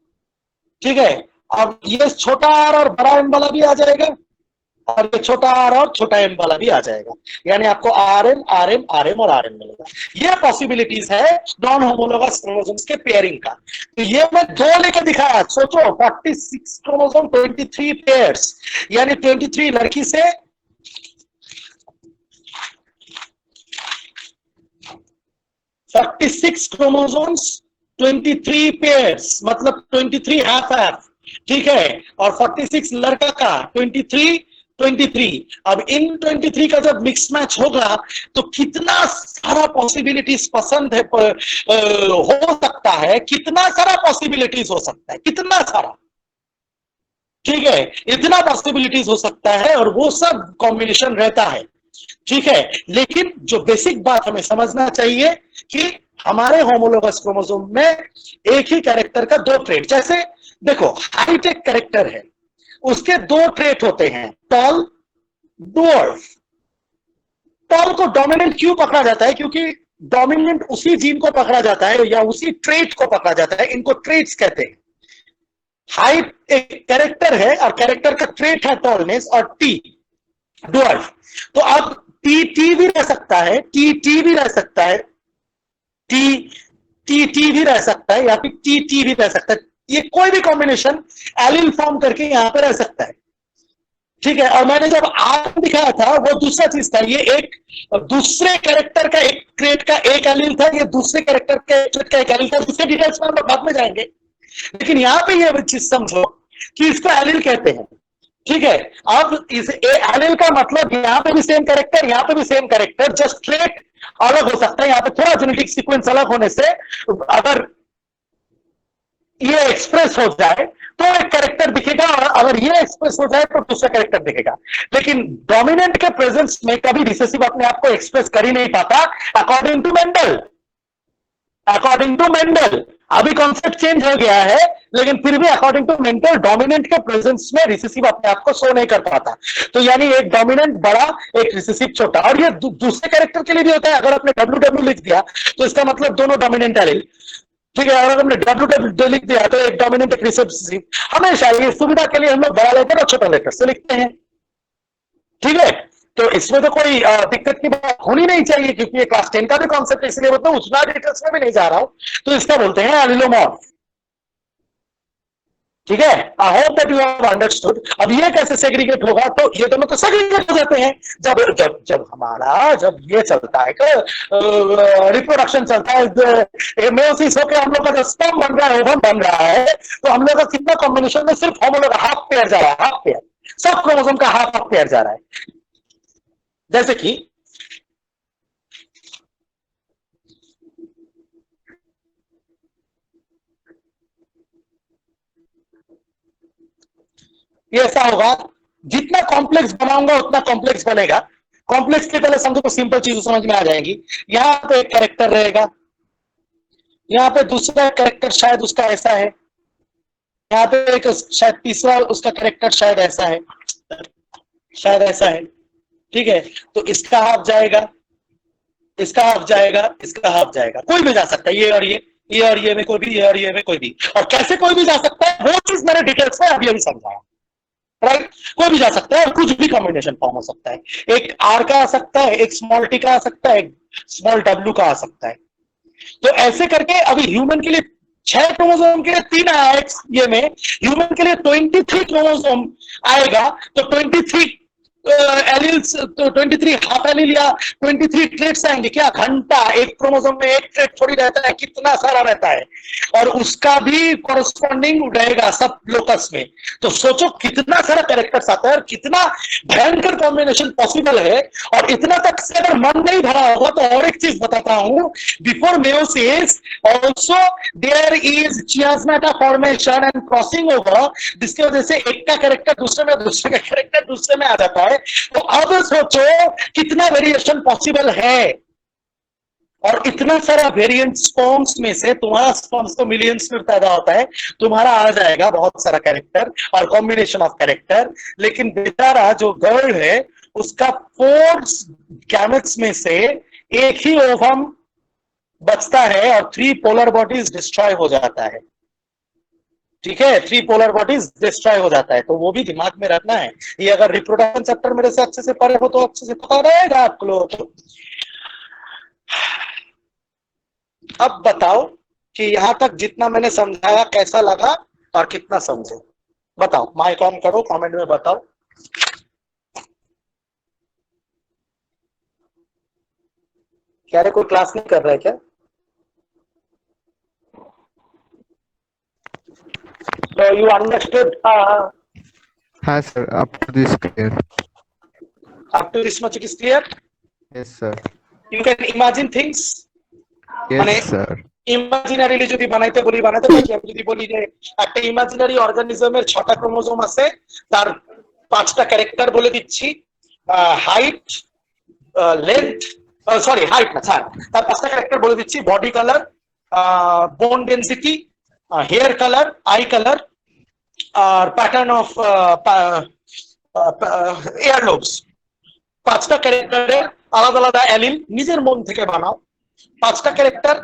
Speaker 1: ठीक है, अब ये छोटा आर और बड़ा एम वाला भी आ जाएगा, और ये छोटा आर और छोटा एम वाला भी आ जाएगा, यानी आपको R M R M R M और आर एम मिलेगा। ये पॉसिबिलिटीज है नॉन होमोलोगस क्रोमोसोम्स के पेयरिंग का। तो ये मैं 2 लेकर दिखाया, सोचो 46 क्रोमोसोम 23 पेयर्स, यानी 23 लड़की से 46 क्रोमोसोम्स 23 पेयर्स मतलब 23 हाफ हाफ, ठीक है, और 46 लड़का का 23 23। अब इन 23 का जब मिक्स मैच होगा तो कितना सारा पॉसिबिलिटीज पसंद है हो सकता है, कितना सारा पॉसिबिलिटीज हो सकता है, कितना सारा, ठीक है, इतना पॉसिबिलिटीज हो सकता है और वो सब कॉम्बिनेशन रहता है, ठीक है। लेकिन जो बेसिक बात हमें समझना चाहिए कि हमारे होमोलोगस क्रोमोसोम में एक ही कैरेक्टर का दो ट्रेट, जैसे देखो हाईटेक कैरेक्टर है, उसके दो ट्रेट होते हैं, टॉल, डुअर्फ। टॉल को डोमिनेंट क्यों पकड़ा जाता है? क्योंकि डोमिनेंट उसी जीन को पकड़ा जाता है या उसी ट्रेट को पकड़ा जाता है, इनको ट्रेट्स कहते हैं। हाइट एक कैरेक्टर है और कैरेक्टर का ट्रेट है टॉलनेस, और टी डुअर्फ। तो अब टी टी भी रह सकता है, टी टी भी रह सकता है, टी टी टी भी रह सकता है, या फिर टी टी भी रह सकता है। ये कोई भी कॉम्बिनेशन एलिल फॉर्म करके यहां पर रह सकता है, ठीक है। और मैंने जब आर दिखाया था वो दूसरा चीज था, ये एक दूसरे कैरेक्टर का एक ट्रेट का एक एलिल था, ये दूसरे कैरेक्टर के ट्रेट का एक एलिल था, जिसके डिटेल्स में हम बाद में जाएंगे। लेकिन यहां पे ये चीज समझो कि इसको एलिल कहते हैं, ठीक है। अब इस एलिल का मतलब यहां पे भी सेम कैरेक्टर, यहां पे भी सेम कैरेक्टर, जस्ट ट्रेट अलग हो सकता है, यहां पे थोड़ा जेनेटिक सीक्वेंस अलग होने से अगर ये एक्सप्रेस हो जाए तो एक कैरेक्टर दिखेगा, और अगर ये एक्सप्रेस हो जाए तो दूसरा कैरेक्टर दिखेगा। लेकिन डोमिनेंट के प्रेजेंस में कभी रिसेसिव अपने आप को एक्सप्रेस कर ही नहीं पाता, according to Mendel. According to Mendel अभी कॉन्सेप्ट चेंज हो गया है, लेकिन फिर भी अकॉर्डिंग टू मेंडल डोमिनेंट के प्रेजेंस में रिसेसिव अपने आप को शो नहीं कर पाता। तो यानी एक डोमिनेंट बड़ा, एक रिसेसिव छोटा, और ये दूसरे कैरेक्टर के लिए भी होता है। अगर आपने डब्ल्यू डब्ल्यू लिख दिया तो इसका मतलब दोनों डोमिनेंट एलिल, ठीक है। अगर हमने डब्ल्यू डब्ल्यू लिख दिया तो एक डोमिनेंट एक रिसेसिव। हमेशा ये सुविधा के लिए हम लोग बड़ा लेटर और छोटा लेटर से लिखते हैं, ठीक है। तो इसमें तो कोई दिक्कत की बात होनी नहीं चाहिए, क्योंकि ये क्लास 10 का भी कॉन्सेप्ट, इसलिए मतलब उतना डिटेल्स में भी नहीं जा रहा हूं। तो इसका बोलते हैं एलिलोमॉर्फ, ठीक है। I hope that you have understood. अब ये कैसे सेग्रीगेट होगा? तो ये दोनों तो सेग्रीगेट हो जाते हैं जब जब जब हमारा जब ये चलता है रिप्रोडक्शन चलता है, मेयोसिस होकर हम लोग का जो स्पर्म बन रहा है, ओवम बन रहा है, तो हम लोग का कितना कॉम्बिनेशन में सिर्फ होमोलोग हाफ पेयर जा रहा है, हाफ पेयर, सब क्रोमोसोम का हाफ हाफ पेयर जा रहा है। जैसे कि ये ऐसा होगा, जितना कॉम्प्लेक्स बनाऊंगा उतना कॉम्प्लेक्स बनेगा। कॉम्प्लेक्स के पहले समझो तो सिंपल चीज समझ में आ जाएंगी। यहां पे एक कैरेक्टर रहेगा, यहाँ पे दूसरा कैरेक्टर शायद उसका ऐसा है, यहाँ पे एक शायद तीसरा उसका कैरेक्टर शायद ऐसा है, शायद ऐसा है, ठीक है। तो इसका हाफ जाएगा, इसका हाफ जाएगा, इसका हाफ जाएगा, कोई भी जा सकता है, ये और ये में कोई भी, ये और ये में कोई भी। और कैसे कोई भी जा सकता है वो चीज मैंने डिटेल्स में अभी अभी समझाया, राइट। कोई भी जा सकता है और कुछ भी कॉम्बिनेशन फॉर्म हो सकता है, एक आर का आ सकता है, एक स्मॉल टी का आ सकता है, एक स्मॉल डब्ल्यू का आ सकता है। तो ऐसे करके अभी ह्यूमन के लिए 6 क्रोमोसोम के लिए 3 आया ये में, ह्यूमन के लिए 23 क्रोमोसोम आएगा। तो 23 एलिल्स, तो 23 हाफ एलिल या 23 ट्रेट्स आएंगे क्या? घंटा, एक क्रोमोसोम में एक ट्रेट थोड़ी रहता है, कितना सारा रहता है, और उसका भी कॉरेस्पॉन्डिंग रहेगा सब लोकस में। तो सोचो कितना सारा कैरेक्टर्स आता है और कितना भयंकर कॉम्बिनेशन पॉसिबल है। और इतना तक से अगर मन नहीं भरा होगा तो और एक चीज बताता हूं, before meiosis also there is chiasmata formation and crossing over, जिसकी वजह से एक का कैरेक्टर दूसरे में, दूसरे का कैरेक्टर दूसरे में आ जाता है। तो अब सोचो कितना वेरिएशन पॉसिबल है। और इतना सारा वेरिएंट स्पर्म्स में से तुम्हारा स्पर्म्स तो मिलियंस में पैदा होता है, तुम्हारा आ जाएगा बहुत सारा कैरेक्टर और कॉम्बिनेशन ऑफ कैरेक्टर। लेकिन बेचारा जो गर्ल है उसका 4 गैमेट्स में से एक ही ओवम बचता है और 3 पोलर बॉडीज डिस्ट्रॉय हो जाता है, ठीक है। 3 पोलर बॉडीज डिस्ट्रॉय हो जाता है। तो वो भी दिमाग में रखना है। ये अगर रिप्रोडक्शन चैप्टर मेरे से अच्छे से पढ़े हो तो अच्छे से पता रहेगा आप लोग। अब बताओ कि यहां तक जितना मैंने समझाया कैसा लगा और कितना समझे? बताओ, माइक ऑन करो, कमेंट में बताओ। क्या रे, कोई क्लास नहीं कर रहा है क्या? You understood?
Speaker 2: हाँ sir, up to this clear.
Speaker 1: Up to this much it is clear.
Speaker 2: Yes sir.
Speaker 1: You can imagine things.
Speaker 2: Yes
Speaker 1: মানে
Speaker 2: sir.
Speaker 1: ইমাজিনারিলি যদি বানাইতে বলি বানাতে পারি। আমি যদি বলি যে একটা ইমাজিনারি অর্গানিজমের 6টা ক্রোমোজোম আছে, তার 5টা ক্যারেক্টার বলে দিচ্ছি, হাইট, লেন্থ, সরি হাইট না স্যার, তার 5টা ক্যারেক্টার বলে দিচ্ছি, body colour, bone density, hair colour, eye colour, আর প্যাটার্ন অফ এয়ারলোবস। 5টা ক্যারেক্টারের আলাদা আলাদা অ্যালিল নিজের মন থেকে বানাও। 5টা ক্যারেক্টার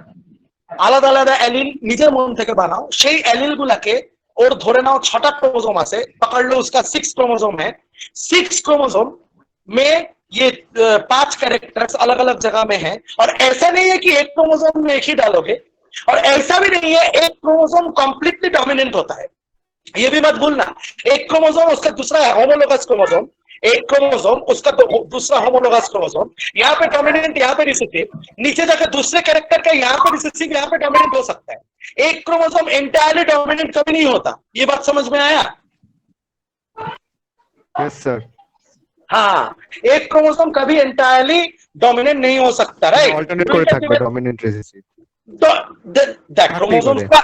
Speaker 1: আলাদা আলাদা অ্যালিল নিজের মন থেকে বানাও। সেই অ্যালিল গুলাকে और धरे नाओ 6टा क्रोमोसोम आसे, पकड़ लो उसका 6 क्रोमोसोम है। 6 क्रोमोसोम में ये 5 कैरेक्टर्स अलग अलग जगह में हैं। और ऐसा नहीं है कि एक क्रोमोसोम में एक ही डालोगे, और ऐसा भी नहीं है एक क्रोमोसोम कंप्लीटली डोमिनेंट होता है। ये भी मत भूलना, एक क्रोमोसोम उसका दूसरा होमोलोगस क्रोमोसोम, एक क्रोमोसोम उसका दूसरा होमोलोगस क्रोमोसोम, यहाँ पे डोमिनेंट, यहाँ पे रिसेसिव, नीचे जाकर दूसरे कैरेक्टर का यहाँ पे रिसेसिव, यहाँ पे डोमिनेंट हो सकता है। एक क्रोमोसोम एंटायरली डोमिनेंट कभी नहीं होता। ये बात समझ में आया?
Speaker 2: Yes sir.
Speaker 1: हाँ, एक क्रोमोसोम कभी एंटायरली डोमिनेंट नहीं हो सकता, राइट?
Speaker 2: Alternate করে থাকবে dominant recessive.
Speaker 1: तो देख क्रोमोसोम्स का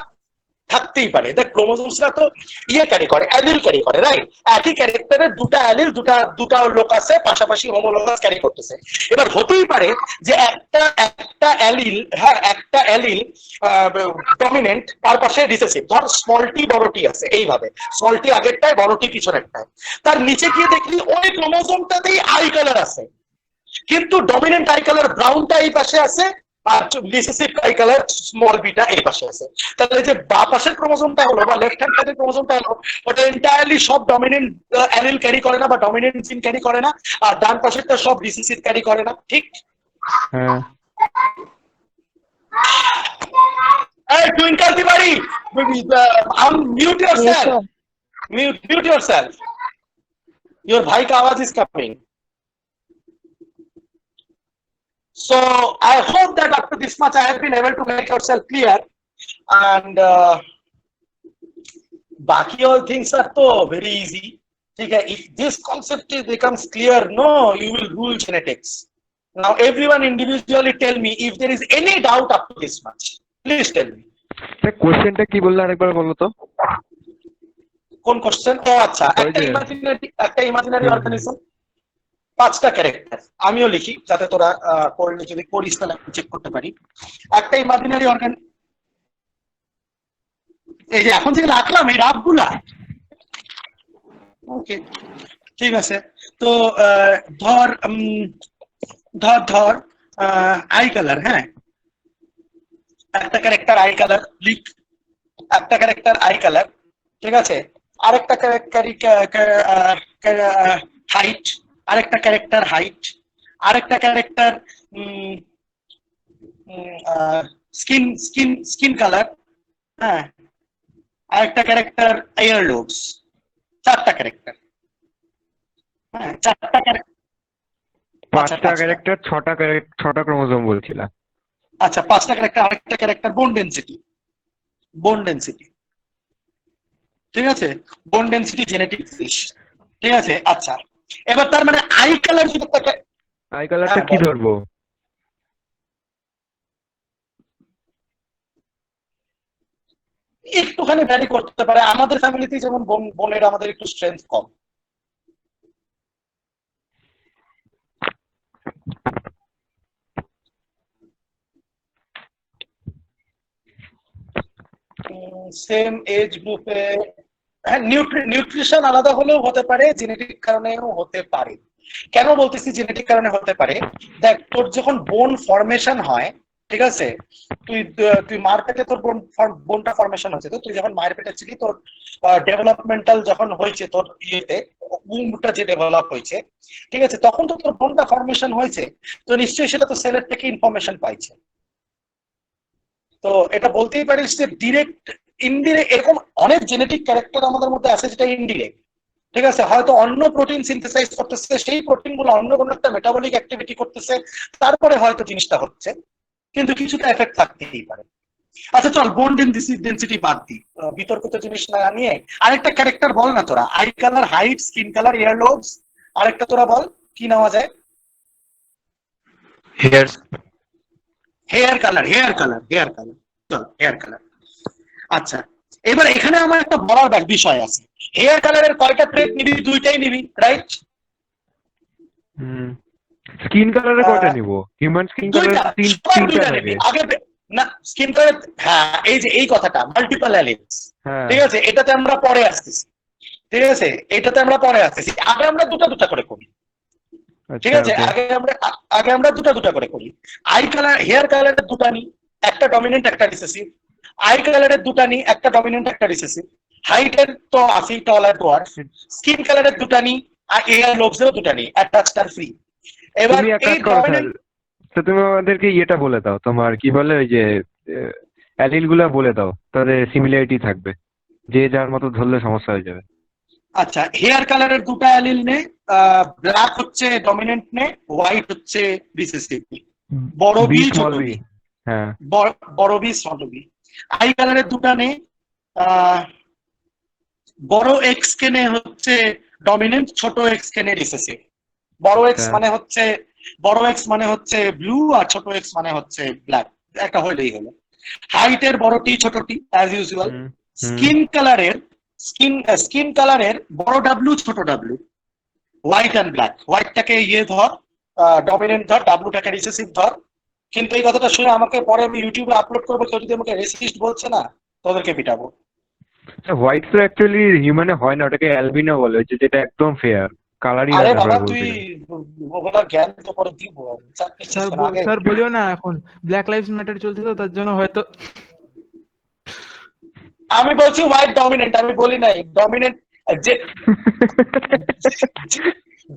Speaker 1: থাকতেই পারে। দেখ ক্রোমোসোমসরা তো ইয়ে ক্যারি করে, অ্যালিল ক্যারি করে, রাইট? একই ক্যারেক্টারের দুটো অ্যালিল, দুটো লোক আছে পাশাপাশি হোমোলোগাস ক্যারি করতেছে। এবার হতেই পারে যে একটা অ্যালিল, হ্যাঁ একটা অ্যালিল ডমিনেন্ট, তার পাশে রিসেসিভ। ধর স্মল টি বড় টি আছে, এইভাবে স্মল টি আগেরটায়, বড় টি পিছনেরটায়। তার নিচে গিয়ে দেখলি ওই ক্রোমোসোমটাতেই আই কালার আছে, কিন্তু ডমিনেন্ট আই কালার ব্রাউনটা এই পাশে আছে, আর recessive eye colour small beta এই পাশে আছে। তাহলে যে বাঁ পাশের ক্রোমোসোমটা হলো বা লেফট হ্যান্ড সাইডের ক্রোমোসোমটা হলো, ওটা এন্টায়ারলি সব ডমিনেন্ট অ্যালিল ক্যারি করে না বা ডমিনেন্ট জিন ক্যারি করে না, আর ডান পাশেরটা সব রিসেসিভ ক্যারি করে না, ঠিক?
Speaker 2: হ্যাঁ।
Speaker 1: এই twinkle Tiwari, mute yourself. Mute yourself. Your भाई का आवाज is coming. So I hope that up to this much I have been able to make yourself clear, and बाकी all things are so very easy. ठीक है? If this concept becomes clear, no, you will rule genetics. Now everyone individually tell me if there is any doubt up to this much. Please tell me.
Speaker 2: Sir কোশ্চেনটা কি বললে আরেকবার বলো তো?
Speaker 1: কোন question? ও আচ্ছা, একটা ইমাজিনারি অর্গানিজম, 5টা ক্যারেক্টার। আমিও লিখি যাতে তোরা পড়লে যদি করিস তাহলে চেক করতে পারি। একটা ইমাজিনারি অর্গান, এই যে এখন থেকে রাখলাম এই রাফগুলা, ওকে ঠিক আছে। তো ধর ধর আই কালার, হ্যাঁ একটা ক্যারেক্টার আই কালার লিখ, একটা ক্যারেক্টার আই কালার, ঠিক আছে। আরেকটা ক্যারেক্টার হাইট, আরেকটা ক্যারেক্টার হাইট, আরেকটা ক্যারেক্টার স্কিন কালার, হ্যাঁ আরেকটা ক্যারেক্টার এয়ারলোবস। 4টা ক্যারেক্টার, হ্যাঁ 4টা ক্যারেক্টার,
Speaker 2: 5টা ক্যারেক্টার 6টা ক্রোমোসোম বলছিলা।
Speaker 1: আচ্ছা 5টা ক্যারেক্টার, আরেকটা ক্যারেক্টার বোন ডেন্সিটি, ঠিক আছে? বোন ডেন্সিটি জেনেটিক ফিশ, ঠিক আছে। আচ্ছা এবার তার মানে আই কালার,
Speaker 2: আই কালারটা কি ধরবো?
Speaker 1: একটুখানি ভ্যারি করতে পারে। আমাদের ফ্যামিলিতে যেমন বোনের আমাদের একটু স্ট্রেংথ কম। সেম এজ গ্রুপে, হ্যাঁ নিউট্রিশন আলাদা হলেও হতে পারে, জেনেটিক কারণেও হতে পারে। কেন বলতেছি জেনেটিক কারণে হতে পারে? দেখ তোর যখন বোন ফরমেশন হয়, ঠিক আছে, তুই মার পেটে তোর বোনটা ফরমেশন হচ্ছে, তো তুই যখন মায়ের পেটে ছিলি তোর ডেভেলপমেন্টাল যখন হয়েছে, তোর ইয়েতে উম্বটা যে ডেভেলপ হয়েছে, ঠিক আছে, তখন তো তোর বোনটা ফরমেশন হয়েছে, তো নিশ্চয়ই সেটা তো সেলের থেকে ইনফরমেশন পাইছে। তো এটা বলতেই পারিস যে ডিরেক্ট ইনডিরেক্ট, এরকম অনেক জেনেটিক ক্যারেক্টার আমাদের মধ্যে আছে যেটা ইনডিরেক্ট, ঠিক আছে। হয়তো অন্য প্রোটিন সিনথেসাইজ করতেছে, সেই প্রোটিন গুলো অন্য কোনো একটা মেটাবলিক অ্যাক্টিভিটি করতেছে, তারপরে হয়তো জিনিসটা হচ্ছে, কিন্তু কিছুটা এফেক্ট থাকতেই পারে। আচ্ছা চল বোন ডেন্সিটি বাদ দি, বিতর্কিত জিনিস না নিয়ে আরেকটা ক্যারেক্টার বল না তোরা, eye colour, height, skin colour, ear lobes, আরেকটা তোরা বল কি নেওয়া যায়।
Speaker 3: Hairs.
Speaker 1: Hair colour, hair colour, hair colour, চল হেয়ার কালার। আচ্ছা এবার এখানে আমার একটা বলার বিষয় আছে, হেয়ার কালারের কয়টা ট্রেট নিবি? দুইটাই নিবি, রাইট?
Speaker 4: স্কিন কালারে কয়টা
Speaker 1: আহ,
Speaker 4: নিব? হিউম্যান স্কিন
Speaker 1: দুইটা,
Speaker 4: কালার
Speaker 1: সবার
Speaker 4: তিনটা
Speaker 1: দুইটা
Speaker 4: থাকে।
Speaker 1: নিবি আগে। না স্কিন কালার, হ্যাঁ এই যে এই কথাটা মাল্টিপল অ্যালিলস,
Speaker 4: হ্যাঁ
Speaker 1: ঠিক আছে, এটাতে আমরা পরে আসতেছি, ঠিক আছে, এটাতে আমরা পরে আসতেছি, আগে আমরা দুটা দুটা করে করি, ঠিক
Speaker 4: আচ্ছা
Speaker 1: আছে,
Speaker 4: ওকে।
Speaker 1: আগে আমরা দুটা দুটা করে করি। আই কালার, হেয়ার কালারের দুটা নি, একটা ডমিনেন্ট একটা রিসেসিভ। আই কালারের দুটা নি, একটা ডমিনেন্ট একটা রিসেসিভ। হাইটের তো আসি টল আর ডোয়ার্ফ। স্কিন কালারের দুটা নি, আর এয়ার লোবসেরও দুটা নি, অ্যাটাচড আর ফ্রি। এবার
Speaker 4: তুমি এক
Speaker 1: এই
Speaker 4: কাজ করো স্যার,
Speaker 1: ডমিনেন্ট,
Speaker 4: তো তুমি আমাদেরকে ইয়েটা বলে দাও, তোমার কি বলে ওই যে অ্যালিল গুলা বলে দাও, তাদের সিমিলারিটি থাকবে, যে যার মতো ধরলে সমস্যা হয়ে যাবে।
Speaker 1: আচ্ছা হেয়ার কালারের দুটা অ্যালিল নে, ব্ল্যাক হচ্ছে ডমিনেন্ট নে, হোয়াইট হচ্ছে রিসেসিভ। বড় বি ছোট বি,
Speaker 4: হ্যাঁ
Speaker 1: বড় বি ছোট বি। আই কালারের দুটা নে, আহ, বড় এক্স কে নে হচ্ছে ডমিনেন্ট, ছোট এক্স কে নে রিসেসিভ। বড় এক্স
Speaker 4: আচ্ছা।
Speaker 1: মানে হচ্ছে, বড় এক্স মানে হচ্ছে ব্লু, আর ছোট এক্স মানে হচ্ছে ব্ল্যাক, একটা হইলেই হলো। হাইটের বড় টি ছোট টি অ্যাজ ইউজুয়াল। স্কিন কালারের, স্কিন কালারের বড় ডাব্লু ছোট ডাব্লু, হোয়াইট অ্যান্ড ব্ল্যাক। হোয়াইটটাকে ইয়ে ধর, ডমিনেন্ট ধর, ডাব্লুটাকে রিসেসিভ ধর। কিন্তু এই কথাটা শুনে আমাকে পরে আমি ইউটিউবে আপলোড করবো, কেউ যদি আমাকে রেসিস্ট বলছে না, তোদেরকে পিটাবো।
Speaker 4: হোয়াইট তো অ্যাকচুয়ালি হিউম্যানে হয় না, ওটাকে অ্যালবিনো বলে, যেটা একদম ফেয়ার কালারই
Speaker 1: আরে
Speaker 4: আলাদা
Speaker 1: বাবা
Speaker 4: হয় বলতে
Speaker 1: তুই
Speaker 4: গেলে।
Speaker 1: ওগুলা জ্ঞান তো পরে দিব,
Speaker 5: স্যার
Speaker 1: আগে
Speaker 5: স্যার বলিও না, এখন ব্ল্যাক লাইভস ম্যাটার চলছে তো তার জন্য হয়তো।
Speaker 1: আমি বলছি হোয়াইট ডমিনেন্ট, আমি বলি নাই ডমিনেন্ট,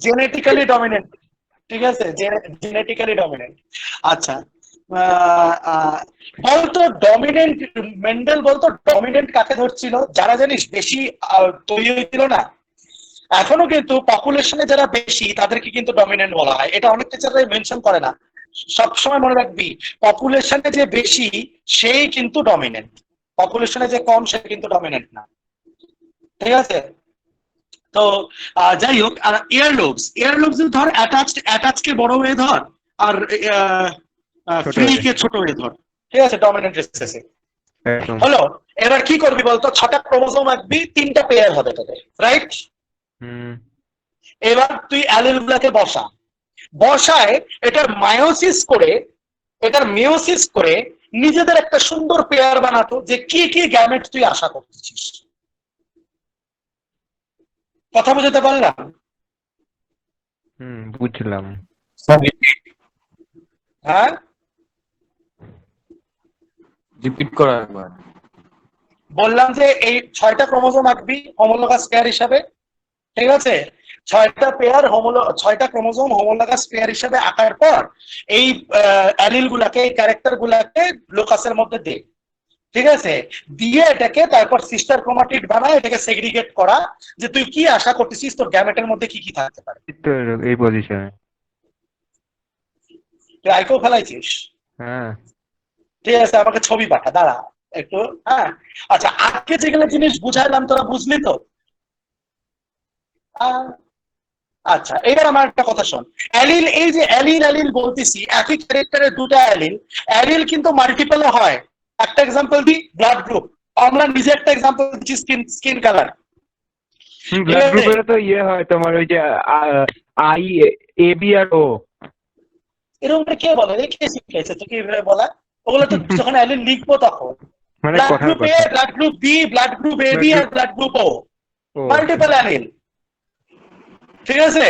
Speaker 1: জেনেটিক্যালি ডমিনেন্ট, ঠিক আছে, জেনেটিক্যালি ডমিনেন্ট। আচ্ছা বলতো ডমিনেন্ট, মেন্ডেল বলতো ডমিনেন্ট কাকে ধরছিল? যারা জানিস বেশি তৈরি হয়েছিল না, এখনো কিন্তু পপুলেশনে যারা বেশি তাদেরকে কিন্তু ডমিনেন্ট বলা হয়। এটা অনেক টিচাররাই মেনশন করে না, সবসময় মনে রাখবি পপুলেশনে যে বেশি সেই কিন্তু ডমিনেন্ট, পপুলেশনে যে কম সে কিন্তু ডমিনেন্ট না, ঠিক আছে। তো যাই হোক, আর ইয়ারলোবস, ইয়ারলোবস ধর অ্যাটাচ কে বড় হয়ে ধর, আর ফ্রি কে ছোট হয়ে ধর, ঠিক আছে, ডমিনেন্ট রিসেসিভ
Speaker 4: একদম।
Speaker 1: হলো। এবার কি করবি বলতো, 6টা ক্রোমোজোম আঁকবি, 3টা পেয়ার হবে তোদের, রাইট? এবার তুই অ্যালিল গুলাকে বসায় এটার মায়োসিস করে, এটার মিওসিস করে নিজেদের একটা সুন্দর পেয়ার বানাতো, যে কি কি গ্যামেট তুই আশা করতেছিস। কথা বুঝতে পারলাম?
Speaker 4: বুঝলাম।
Speaker 1: হ্যাঁ
Speaker 3: রিপিট করা একবার।
Speaker 1: বললাম যে এই 6টা ক্রোমোজোম আঁকবি হোমোলোগাস পেয়ার হিসাবে, ঠিক আছে, 6টা পেয়ার 6টা ক্রোমোজোম হোমোলোগাস পেয়ার হিসাবে আঁকার পর এই অ্যালিল গুলাকে, এই ক্যারেক্টার গুলাকে লোকাসের মধ্যে দে, ঠিক আছে, দিয়ে এটাকে তারপর সিস্টার ক্রোমাটিড বানায়, এটাকে সেগ্রিগেট করা, যে তুই কি আশা করতেছিস তোর গ্যামেটের মধ্যে কি কি থাকতে পারে।
Speaker 4: এই পজিশনে।
Speaker 1: তুই আইকেও ফেলাইছিস?
Speaker 4: হ্যাঁ
Speaker 1: ঠিক আছে, আমাকে ছবি পাঠা, দাঁড়া একটু। হ্যাঁ আচ্ছা, আজকে যেগুলো জিনিস বুঝাইলাম তোরা বুঝলি তো? আচ্ছা এবার আমার একটা কথা শোন, অ্যালিল, এই যে অ্যালিল বলতেছি, একই ক্যারেক্টারের দুটো অ্যালিল, অ্যালিল কিন্তু মাল্টিপলও হয়। একটা এক্সাম্পল দিই, ব্লাড গ্রুপ, আমরা নিজে একটা এক্সাম্পল দিচ্ছি, স্কিন কালার।
Speaker 4: ব্লাড গ্রুপের তো ইয়ে হয় তোমার ওই যে আই, এ বি আর ও।
Speaker 1: এরকম কে বলে রে, কে শিখিয়েছে তোকে এভাবে বলা? ওগুলো তো যখন অ্যালিল লিখবো তখন
Speaker 4: মানে
Speaker 1: ব্লাড
Speaker 4: কথার
Speaker 1: গ্রুপ এ,
Speaker 4: কথা।
Speaker 1: Blood group B, blood group A B, আর blood group O, multiple allele, ঠিক আছে।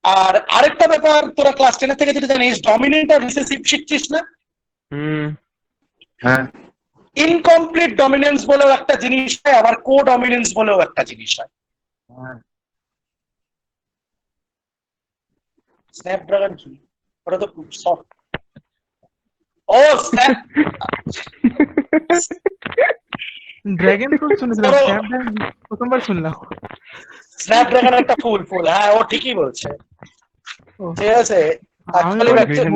Speaker 1: আর আরেকটা ব্যাপার, তোরা ক্লাস 10 থেকে যেটা জানিস, ডমিনেন্ট আর রিসেসিভ শিখছিস না?
Speaker 3: হ্যাঁ
Speaker 1: ইনকমপ্লিট ডমিনেন্স বলেও একটা জিনিস হয়, আবার কো ডমিনেন্স বলেও একটা জিনিস হয়। স্ন্যাপড্রাগন কি? ওটা তো খুব সফট। ও
Speaker 5: ড্রাগন ফ্রুট শুনেছিলাম, স্ন্যাপড্রাগন প্রথমবার শুনলাম।
Speaker 1: স্ন্যাপড্রাগন একটা ফুল, হ্যাঁ ও ঠিকই বলছে, ঠিক আছে।
Speaker 5: আমি
Speaker 1: Actually
Speaker 5: আবার
Speaker 1: actually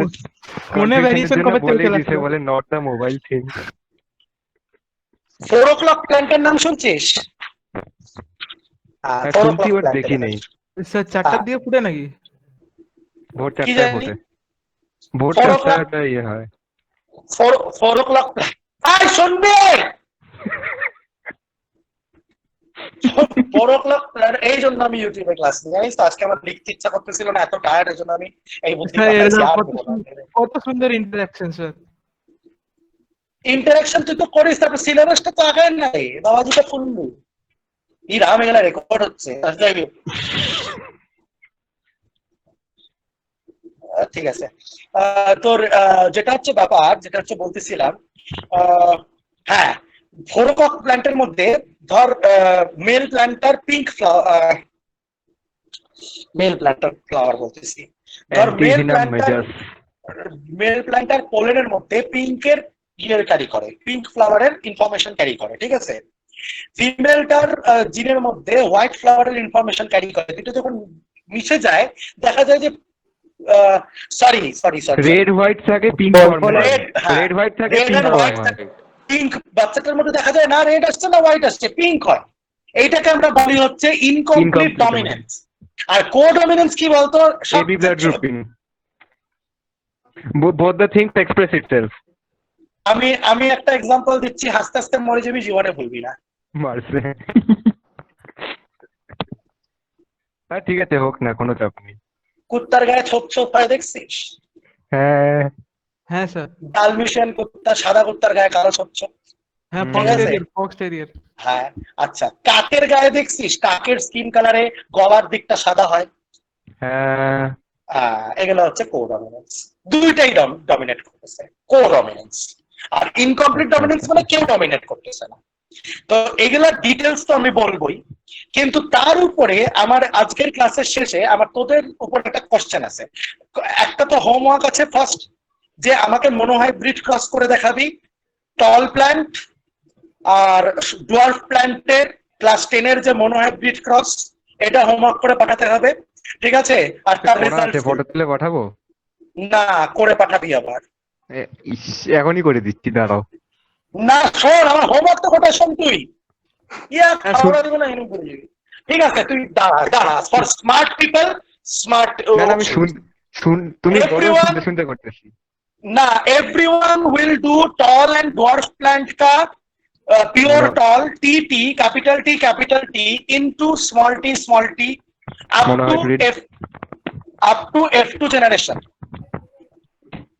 Speaker 5: ফোনে
Speaker 4: Confusion এর
Speaker 5: ভ্যারিয়েশন
Speaker 4: জন্য
Speaker 5: কবে থেকে
Speaker 4: বলেই
Speaker 5: চলে
Speaker 4: দিছে,
Speaker 5: আসলো?
Speaker 4: বলে not the mobile thing.
Speaker 1: 4 o'clock প্ল্যান্টের নাম শুনছিস? হ্যাঁ, 4
Speaker 4: শুনছি
Speaker 1: o'clock
Speaker 4: বাট
Speaker 1: প্ল্যান্টের
Speaker 4: দেখি
Speaker 1: কথা।
Speaker 4: নেই।
Speaker 5: স্যার 4টার দিকে ফুটে নাকি?
Speaker 4: ভোর
Speaker 1: কি
Speaker 4: 4টায়
Speaker 1: জানি?
Speaker 4: ফোটে। ভোর
Speaker 1: 4 o'clock
Speaker 4: 4টায় ইয়ে হয়।
Speaker 1: 4 o'clock আয় শুনবি? 4 o'clock এই জন্য আমি ইউটিউবে ক্লাস নিই, জানিস তো? আজকে আমার লিখতে ইচ্ছা করতেছিল না, এত টায়ার্ড, এই জন্য আমি এই বুদ্ধি
Speaker 5: স্যার
Speaker 1: পাঠাইছি,
Speaker 5: এরা
Speaker 1: আর
Speaker 5: কত
Speaker 1: দেবো না।
Speaker 5: কত সুন্দর ইন্টারাকশন স্যার।
Speaker 1: ইন্টারাকশন তুই তো করিস, তারপর সিলেবাসটা তো আগায় নাই, বাবাজিটা শুনবি। ই রাম, এগুলা রেকর্ড হচ্ছে। যাই হোক, ঠিক আছে। তোর যেটা হচ্ছে ব্যাপার, যেটা হচ্ছে বলতেছিলাম, হ্যাঁ, ভোরকক প্ল্যান্টের মধ্যে ধর মেল প্ল্যান্টার পিঙ্ক ফ্লাওয়ার, মেল প্ল্যান্টার ফ্লাওয়ার বলতেছি, ধর
Speaker 4: অ্যান্টিভিনাম মেজাস।
Speaker 1: মেল প্ল্যান্টার পোলেনের মধ্যে পিঙ্কের ইয়ের ক্যারি করে, পিঙ্ক ফ্লাওয়ারের ইনফরমেশন ক্যারি করে, ঠিক আছে? ফিমেলটার জিনের মধ্যে হোয়াইট ফ্লাওয়ারের ইনফরমেশন ক্যারি করে। দুটো যখন মিশে যায়, দেখা যায় যে sorry sorry sorry
Speaker 4: red white থাকে, পিঙ্ক ফর্ম হয়। রেড হোয়াইট থাকে, পিঙ্ক ফর্ম হয়।
Speaker 1: পিঙ্ক বাচ্চাটার মধ্যে দেখা যায় না রেড আসছে না হোয়াইট আসছে, পিঙ্ক হয়। এইটাকে আমরা বলি হচ্ছে ইনকমপ্লিট
Speaker 4: Incomplete
Speaker 1: ডমিনেন্স। আর কো ডমিনেন্স কি বলতো?
Speaker 4: AB blood grouping. Both the things express itself.
Speaker 1: আমি একটা এক্সাম্পল দিচ্ছি, হাসতে হাসতে মরে যাবি, জীবনে ভুলবি না।
Speaker 4: মারছে। হ্যাঁ ঠিক আছে, হোক না, কোনো চাপ নেই।
Speaker 1: কুত্তার গায়ে ছোপ ছোপ হয় দেখছিস?
Speaker 4: হ্যাঁ
Speaker 5: হ্যাঁ স্যার।
Speaker 1: ডালমিশিয়ান কুত্তা, সাদা কুত্তার গায়ে কালো ছোপ ছোপ।
Speaker 5: হ্যাঁ,
Speaker 4: হুম,
Speaker 5: ফক্স
Speaker 1: ঠিক আছে।
Speaker 5: Terrier, Fox terrier.
Speaker 1: হ্যাঁ, আচ্ছা, কাকের গায়ে দেখছিস কাকের স্কিন কালারে গলার দিকটা সাদা হয়?
Speaker 4: হ্যাঁ
Speaker 1: এগুলো হচ্ছে কো ডমিনেন্স। দুইটাই ডমিনেট করতেছে, কো ডমিনেন্স। আর ইনকমপ্লিট
Speaker 4: আচ্ছা,
Speaker 1: ডমিনেন্স
Speaker 4: আচ্ছা।
Speaker 1: মানে কেউ ডমিনেট করতেছে না। তো এগুলার ডিটেলস তো আমি বলবোই, কিন্তু তার উপরে আমার আজকের ক্লাসের শেষে আমার তোদের উপর একটা কোশ্চেন আছে। একটা তো হোমওয়ার্ক আছে ফার্স্ট, যে আমাকে মনোহাইব্রিড ক্রস করে দেখাবি টল প্ল্যান্ট আর ডোয়ার্ফ প্ল্যান্টের ক্লাস 10 এর যে মনোহাইব্রিড ক্রস, এটা হোমওয়ার্ক করে পাঠাতে হবে, ঠিক আছে? আর তার
Speaker 4: করা
Speaker 1: রেজাল্ট
Speaker 4: আছে, ফটো তুলে পাঠাবো?
Speaker 1: না, করে পাঠাবি আবার।
Speaker 4: ইস, এখনই করে দিচ্ছি, দাঁড়াও।
Speaker 1: না শোন, আমার হোমওয়ার্ক তো কথা শোন তুই।
Speaker 4: হ্যাঁ,
Speaker 1: খাওয়া দেবো না, এরকম করে দিবি। ঠিক আছে, তুই দাঁড়া দাঁড়া, ফর স্মার্ট পিপল স্মার্ট।
Speaker 4: না না, আমি তুমি বলো,
Speaker 1: Everyone-
Speaker 4: শুনতে শুনতে করতেছি।
Speaker 1: না, everyone will do tall and dwarf plant का pure
Speaker 4: Mono-
Speaker 1: tall T capital T into small T
Speaker 4: Monohybrid.
Speaker 1: up to F2 generation.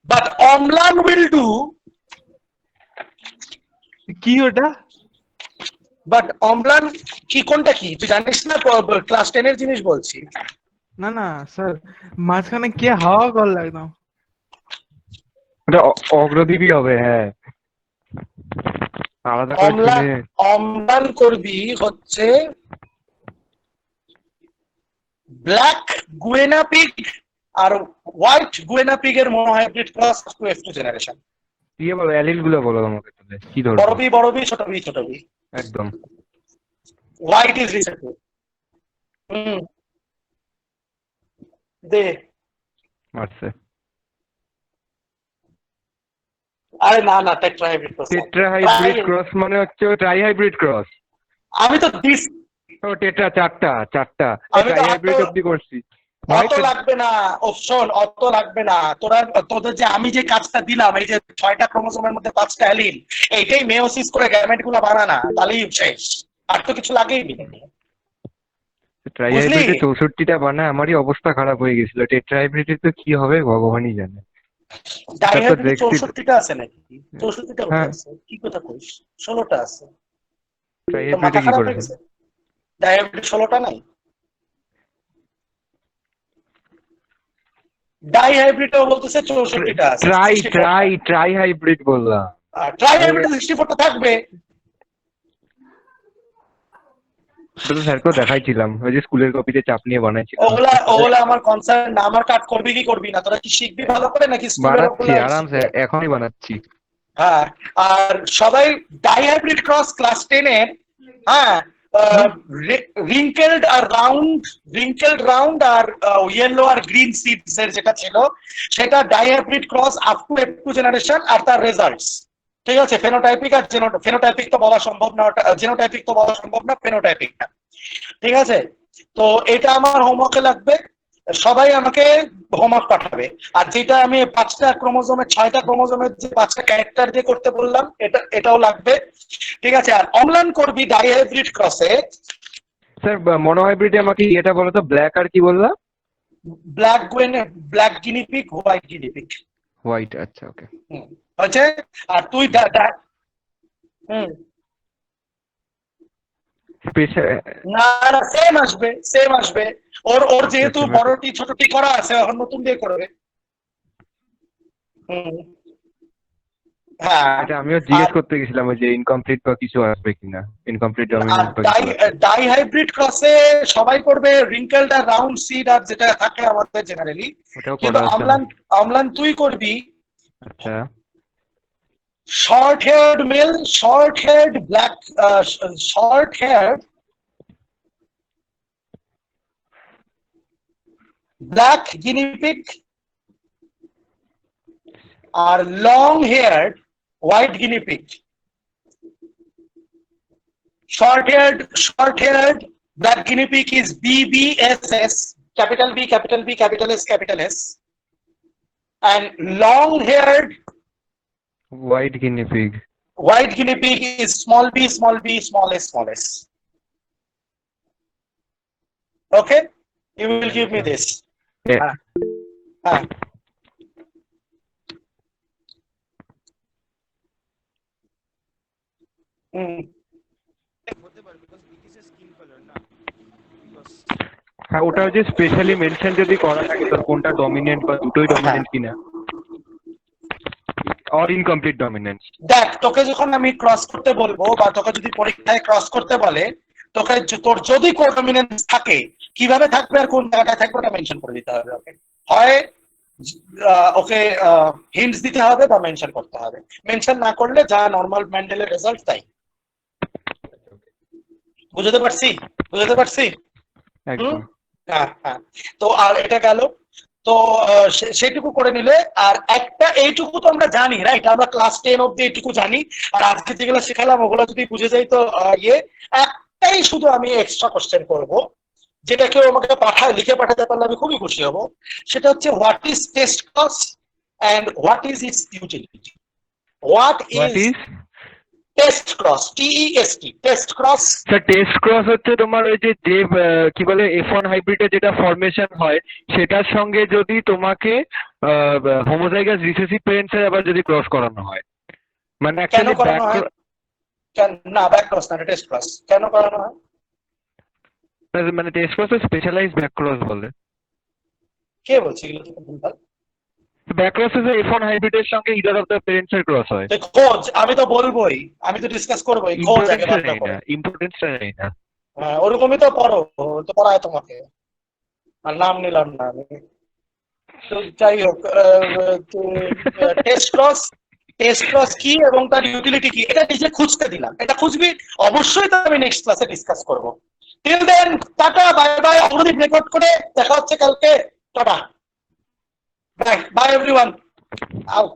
Speaker 1: But Omlan will do,
Speaker 5: কি ওটা?
Speaker 1: but Omlan কি কোনটা কি তুই জানিস না? ক্লাস 10 এর জিনিস বলছি।
Speaker 5: না না স্যার, মাঝখানে কে হাওয়া কল একদম।
Speaker 4: ওটা অগ্রদীপই হবে, হ্যাঁ। আলাদা করে
Speaker 1: অম্লান
Speaker 4: চিনে।
Speaker 1: অম্লান করবি হচ্ছে ব্ল্যাক গুয়েনা পিগ আর হোয়াইট গুয়েনা পিগ এর monohybrid cross to F2 generation.
Speaker 4: দিয়ে বলো, অ্যালিল গুলো বলো আমাকে তাহলে, কি ধরবো?
Speaker 1: বড় বি ছোট বি।
Speaker 4: একদম।
Speaker 1: White is receptive. দে।
Speaker 4: মারছে।
Speaker 1: আরে না না, টেট্রাহাইব্রিড ক্রস।
Speaker 4: টেট্রাহাইব্রিড ক্রস মানে হচ্ছে ট্রাইহাইব্রিড ক্রস।
Speaker 1: আমি তো দিস,
Speaker 4: ও টেট্রা, চারটা
Speaker 1: আমি তো
Speaker 4: ট্রাইহাইব্রিড
Speaker 1: এত-
Speaker 4: অব্দি করছি।
Speaker 1: অত লাগবে না অপশন, অত লাগবে না। তোদের যে আমি যে কাজটা দিলাম, এই যে 6টা ক্রোমোসোমের মধ্যে 5টা অ্যালিল, এইটাই মেয়োসিস করে গ্যামেট গুলো বানানা, তাহলেই শেষ। আর তো কিছু লাগেই না।
Speaker 4: ট্রাইহাইব্রিডে 64টা বানায়, আমারই অবস্থা খারাপ হয়ে গেছিল। টেট্রাহাইব্রিডে তো কি হবে ভগবানই জানে।
Speaker 1: ডাইহাইব্রিড
Speaker 4: দেখছি।
Speaker 1: 64টা আছে নাকি? 64টা
Speaker 4: হ্যাঁ।
Speaker 1: আছে, কি কথা কইস? 16টা আছে। তো
Speaker 4: ট্রাইহাইব্রিডে
Speaker 1: মাথা
Speaker 4: কি
Speaker 1: খারাপ
Speaker 4: করে?
Speaker 1: হয়ে গেছে? ডাইহাইব্রিড 16টা নাই? ডাইহাইব্রিডও বলতেছে 64টা আছে।
Speaker 4: ট্রাইহাইব্রিড বললাম।
Speaker 1: ট্রাইহাইব্রিড 64টা থাকবে।
Speaker 4: এটা তো স্যারকেও দেখাইছিলাম, ওই যে স্কুলের কপিতে চাপ নিয়ে বানাইছিলাম।
Speaker 1: ওগুলা আমার কনসার্ন না, আমার কাট করবি কি করবি না, তোরা কি শিখবি ভালো করে নাকি স্কুলের
Speaker 4: বানাচ্ছি আরামসে, এখনই বানাচ্ছি।
Speaker 1: হ্যাঁ, আর সবাই ডাইহাইব্রিড ক্রস ক্লাস 10 এর, হ্যাঁ, wrinkled round আর yellow আর green seeds এর যেটা ছিল সেটা dihybrid cross up to F2 generation আর তার রেজাল্টস। ঠিক আছে, ফেনোটাইপিক আর ফেনোটাইপিক তো বলা সম্ভব না, জেনোটাইপিক তো বলা সম্ভব না, ফেনোটাইপিক না। ঠিক আছে, তো এটা আমার হোমওয়ার্কে লাগবে, সবাই আমাকে হোমওয়ার্ক পাঠাবে। আর যেটা আমি 5টা ক্রোমোজোমের 6টা ক্রোমোজোমের যে 5টা ক্যারেক্টার দিয়ে করতে বললাম এটাও লাগবে। ঠিক আছে, আর অম্লান করবি ডাইহাইব্রিড ক্রসে।
Speaker 4: স্যার মনোহাইব্রিডে আমাকে এটা বলো তো, ব্ল্যাক আর কি বললাম?
Speaker 1: Black guinea pig, white guinea pig.
Speaker 2: White, আচ্ছা ওকে।
Speaker 1: হচ্ছে, আর তুই
Speaker 4: স্পেশাল
Speaker 1: না না সেম আসবে ওর যেহেতু বড়টি ছোটটি করা আছে এখন নতুন দিয়ে করবে। হ্যাঁ,
Speaker 4: এটা আমিও জিজ্ঞেস করতে গেছিলাম ওই যে ইনকমপ্লিট বা কিছু আসবে কিনা, ইনকমপ্লিট ডমিনেন্ট বা কিছু আসবে।
Speaker 1: ডাইহাইব্রিড ক্রসে সবাই করবে রিঙ্কেলড আর রাউন্ড সিড আর যেটা থাকে আমাদের জেনারেলি,
Speaker 4: ওটাও
Speaker 1: কিন্তু
Speaker 4: করা আছে।
Speaker 1: অম্লান তুই করবি
Speaker 4: আচ্ছা,
Speaker 1: short haired male, short haired black guinea pig আর long haired white guinea pig. Short haired black guinea pig is BBSS, capital B, capital B, capital S, capital S, and long haired
Speaker 4: white guinea pig.
Speaker 1: white guinea pig is small b, small b, small s, small s. Okay, you will give me this.
Speaker 4: Yeah.
Speaker 1: Ah.
Speaker 4: হ্যাঁ, ওটা যে specially mention যদি করা থাকে তো কোনটা dominant বা দুটোই ডমিনেন্ট কিনা, অর ইনকমপ্লিট ডমিনেন্স।
Speaker 1: দেখ, তোকে যখন আমি ক্রস করতে বলবো বা তোকে যদি পরীক্ষায় ক্রস করতে বলে, তোকে তোর যদি কোডমিনেন্স থাকে কিভাবে থাকবে আর কোন জায়গাটায় থাকবে ওটা মেনশন করে দিতে হবে। ওকে, হয় ওকে হিন্টস দিতে হবে বা মেনশন করতে হবে। মেনশন না করলে যা নরমাল ম্যান্ডেলের রেজাল্ট তাই। বুঝতে পারছি?
Speaker 4: একদম।
Speaker 1: হ্যাঁ হ্যাঁ, তো আর এটা গেল, তো সেটুকু করে নিলে। আর একটা এইটুকু তো আমরা জানি, রাইট? আমরা ক্লাস 10 অব্দি এইটুকু জানি। আর আজকে যেগুলো শেখালাম ওগুলো যদি বুঝে যাই তো একটাই শুধু আমি এক্সট্রা কোশ্চেন করব, যেটা কেউ আমাকে লিখে পাঠাতে পারলে আমি খুবই খুশি হব। সেটা হচ্ছে what is test cross and what is its utility. What is test cross, TEST, test cross?
Speaker 4: Sir test cross হচ্ছে তোমার ওই যে কি বলে F1 হাইব্রিডে যেটা ফরমেশন হয় সেটার সঙ্গে যদি তোমাকে হোমোজাইগাস রিসেসিভ প্যারেন্টসের আবার যদি ক্রস করানো হয়, মানে অ্যাকচুয়ালি
Speaker 1: না ব্যাক ক্রস না, টেস্ট ক্রস কেন করানো হয়?
Speaker 4: মানে test cross specialized back cross বলে।
Speaker 1: কে বলছে এগুলো? তো ভুলভাল।
Speaker 4: ব্যাক ক্রস এর F1 হাইব্রিডের সঙ্গে ইদার অফ দ্য প্যারেন্টস এর ক্রস হয়।
Speaker 1: খোঁজ, আমি তো বলবোই, আমি তো ডিসকাস করবোই। খোঁজ আগে বারটা করো।
Speaker 4: ইম্পর্টেন্সটা নেই না।
Speaker 1: হ্যাঁ, ওরকমই তো পড়ো, তো পড়ায় তোমাকে। আর নাম নিলাম না আমি। তো যাই হোক, টেস্ট ক্রস কি এবং তার ইউটিলিটি কি এটা নিজে খুঁজতে দিলাম। এটা খুঁজবি অবশ্যই, তো আমি নেক্সট ক্লাসে ডিসকাস করব। Till then tata, bye bye. অগ্রিম রেকর্ড করে দেখা হচ্ছে কালকে। Tata, bye bye everyone, out.